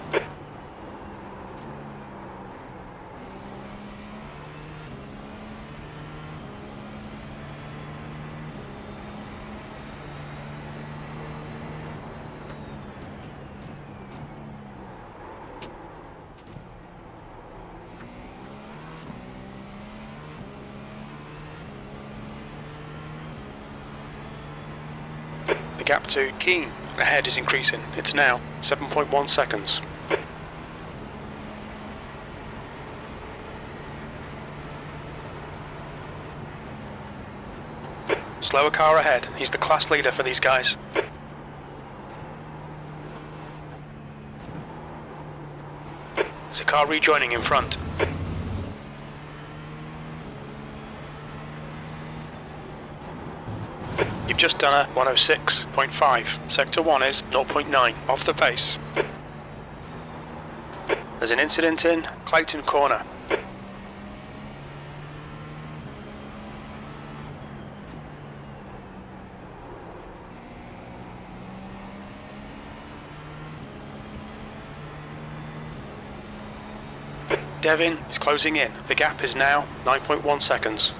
The gap to Keen ahead is increasing. It's now 7.1 seconds. Slower car ahead. He's the class leader for these guys. There's a car rejoining in front. You've just done a 106.5. Sector 1 is 0.9, off the pace. There's an incident in Clayton Corner. Devin is closing in. The gap is now 9.1 seconds.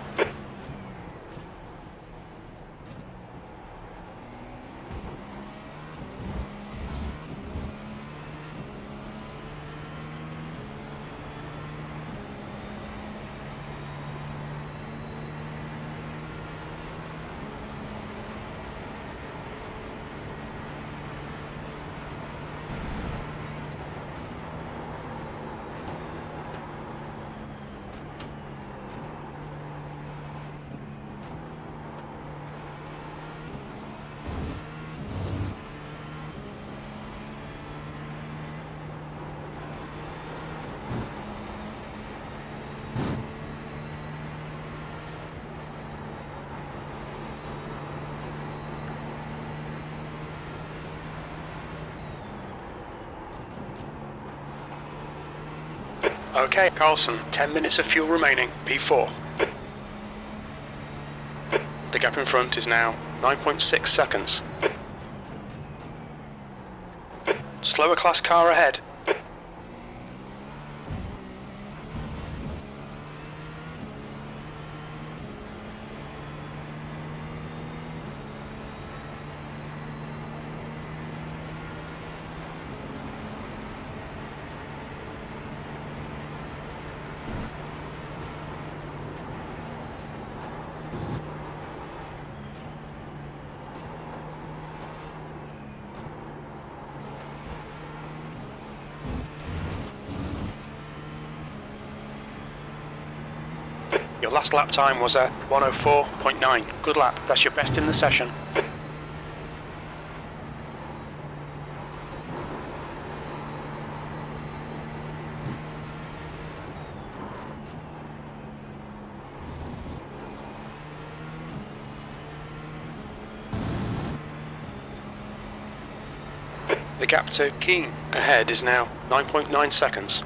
Okay, Carlson, 10 minutes of fuel remaining, P4. The gap in front is now 9.6 seconds. Slower class car ahead. Your last lap time was a 104.9. Good lap. That's your best in the session. The gap to Keen ahead is now 9.9 seconds.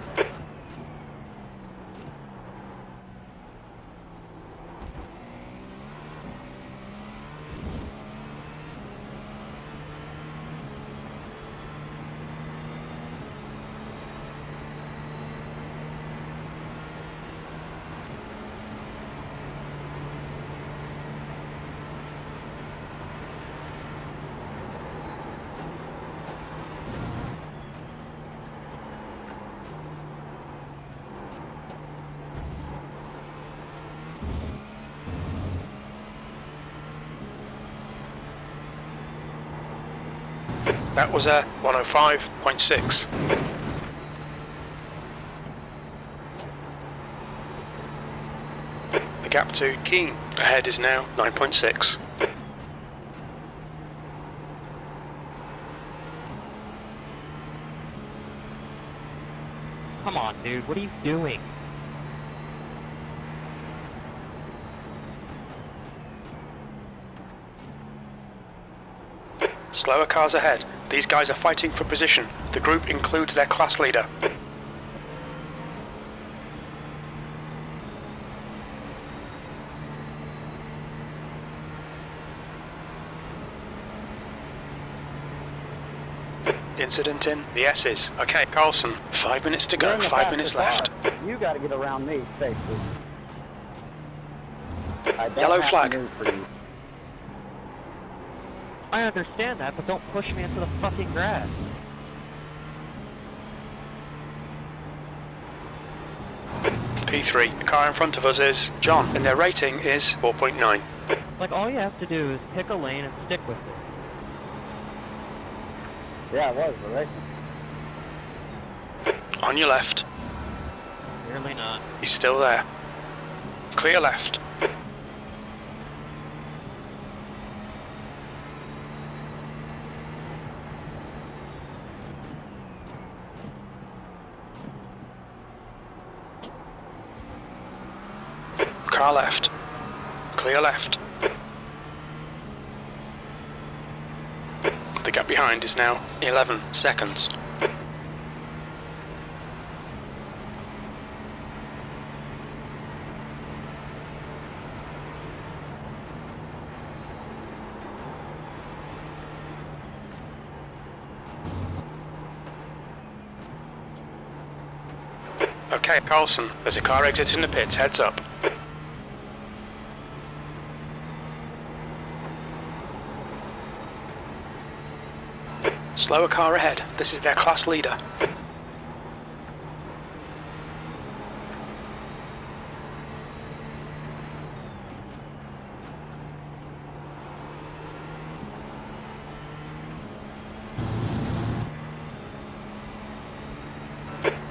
That was a 105.6. The gap to Keen ahead is now 9.6. Come on, dude, what are you doing? Slower cars ahead. These guys are fighting for position. The group includes their class leader. Incident in the S's. Okay, Carlson, 5 minutes to go, 5 minutes left. You gotta get around me safely. Yellow flag. I understand that, but don't push me into the fucking grass. P3. The car in front of us is John, and their rating is 4.9. Like, all you have to do is pick a lane and stick with it. Yeah, it was, right? On your left. Clearly not. He's still there. Clear left. Car left. Clear left. The gap behind is now 11 seconds. Okay, Carlson, there's a car exiting the pits, heads up. Slower car ahead, this is their class leader.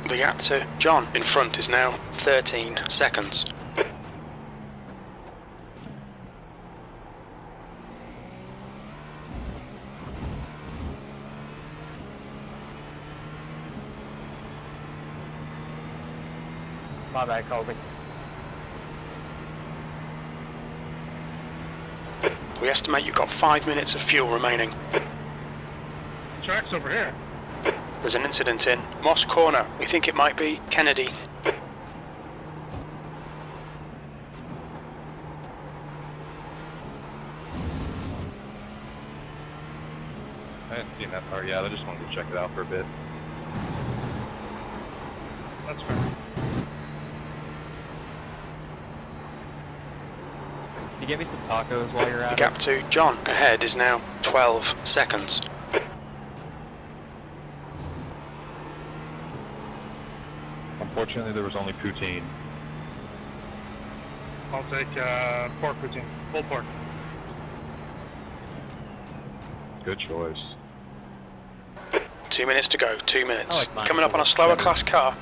The gap to John in front is now 13 seconds. My bad, Colby. We estimate you've got 5 minutes of fuel remaining. Track's over here. There's an incident in Moss Corner. We think it might be Kennedy. I hadn't seen that part yet. I just wanted to check it out for a bit. That's fair. Can you get me some tacos while you're at The it? gap to John ahead is now 12 seconds. Unfortunately, there was only poutine. I'll take pork poutine. Full pork. Good choice. 2 minutes to go, 2 minutes. I like mine Coming up on a full. slower Better. class car.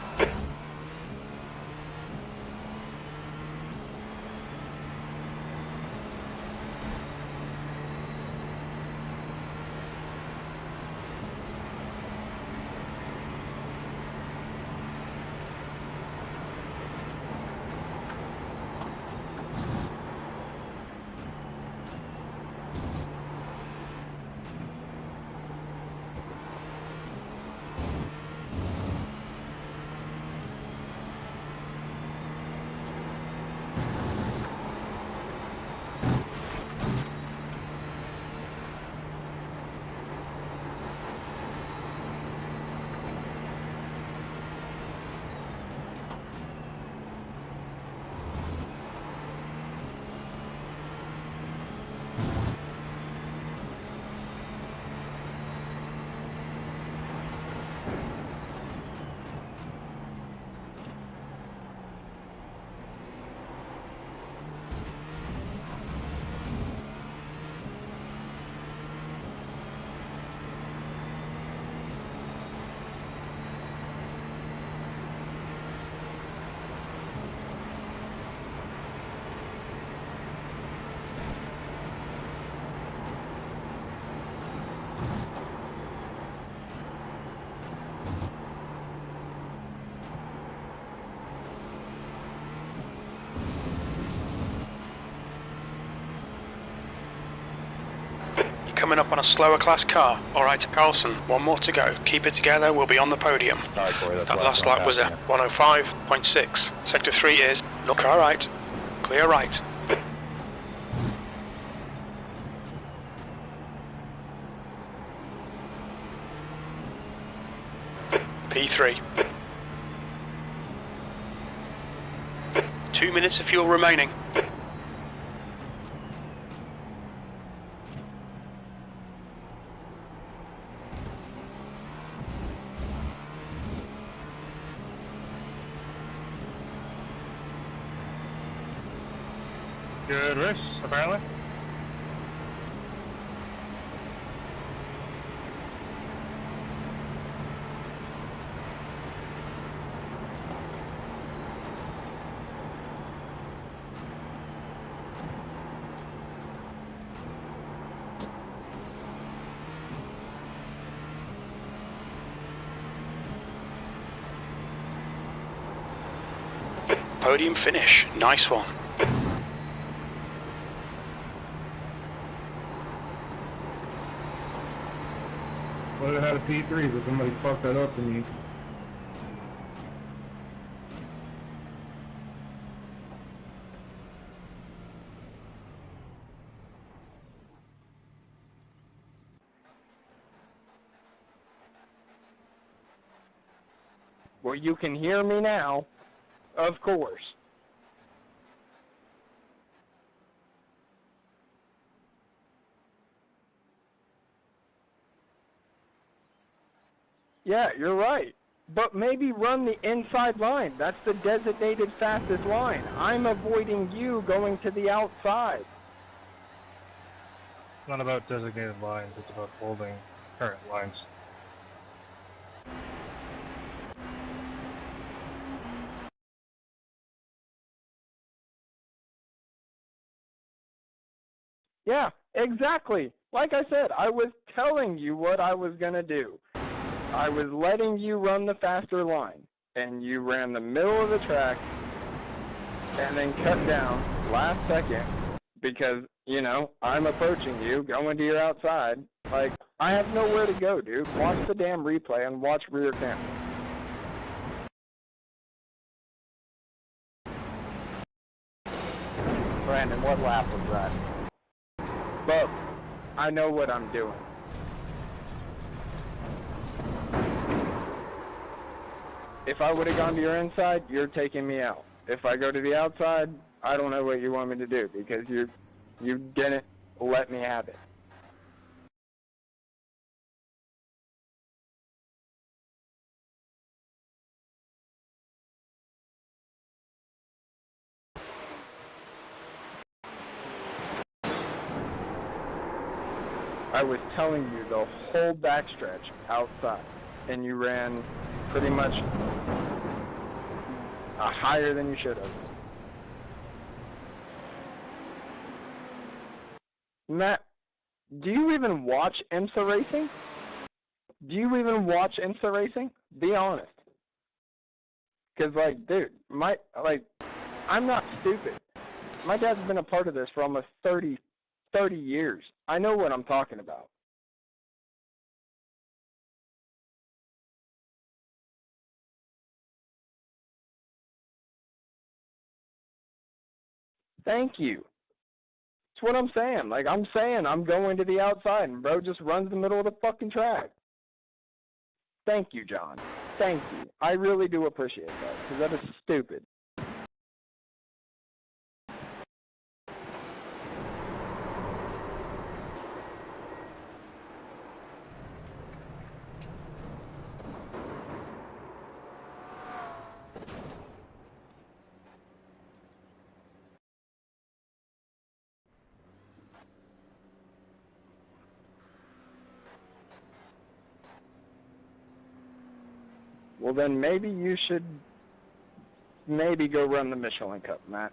Coming up on a slower class car. Alright, Carlson, one more to go. Keep it together, we'll be on the podium. Sorry, Corey, that's That why last I'm not lap was a asking 105.6. Sector 3 is no car right. Clear right. P3. 2 minutes of fuel remaining. Good race, apparently. Podium finish. Nice one. Would have had a P3, but somebody fucked that up for me. Well, you can hear me now, of course. Yeah, you're right. But maybe run the inside line. That's the designated fastest line. I'm avoiding you going to the outside. It's not about designated lines, it's about holding current lines. Yeah, exactly. Like I said, I was telling you what I was going to do. I was letting you run the faster line, and you ran the middle of the track and then cut down last second because, you know, I'm approaching you, going to your outside. Like, I have nowhere to go, dude. Watch the damn replay and watch rear camera. Brandon, what lap was that? But I know what I'm doing. If I would have gone to your inside, you're taking me out. If I go to the outside, I don't know what you want me to do because you didn't let me have it. I was telling you the whole backstretch outside, and you ran pretty much higher than you should have. Matt, do you even watch IMSA racing? Do you even watch IMSA racing? Be honest. Because, like, dude, I'm not stupid. My dad's been a part of this for almost 30 years. I know what I'm talking about. Thank you. That's what I'm saying. Like, I'm saying I'm going to the outside, and bro just runs the middle of the fucking track. Thank you, John. Thank you. I really do appreciate that, because that is stupid. Well, then maybe you should go run the Michelin Cup, Matt.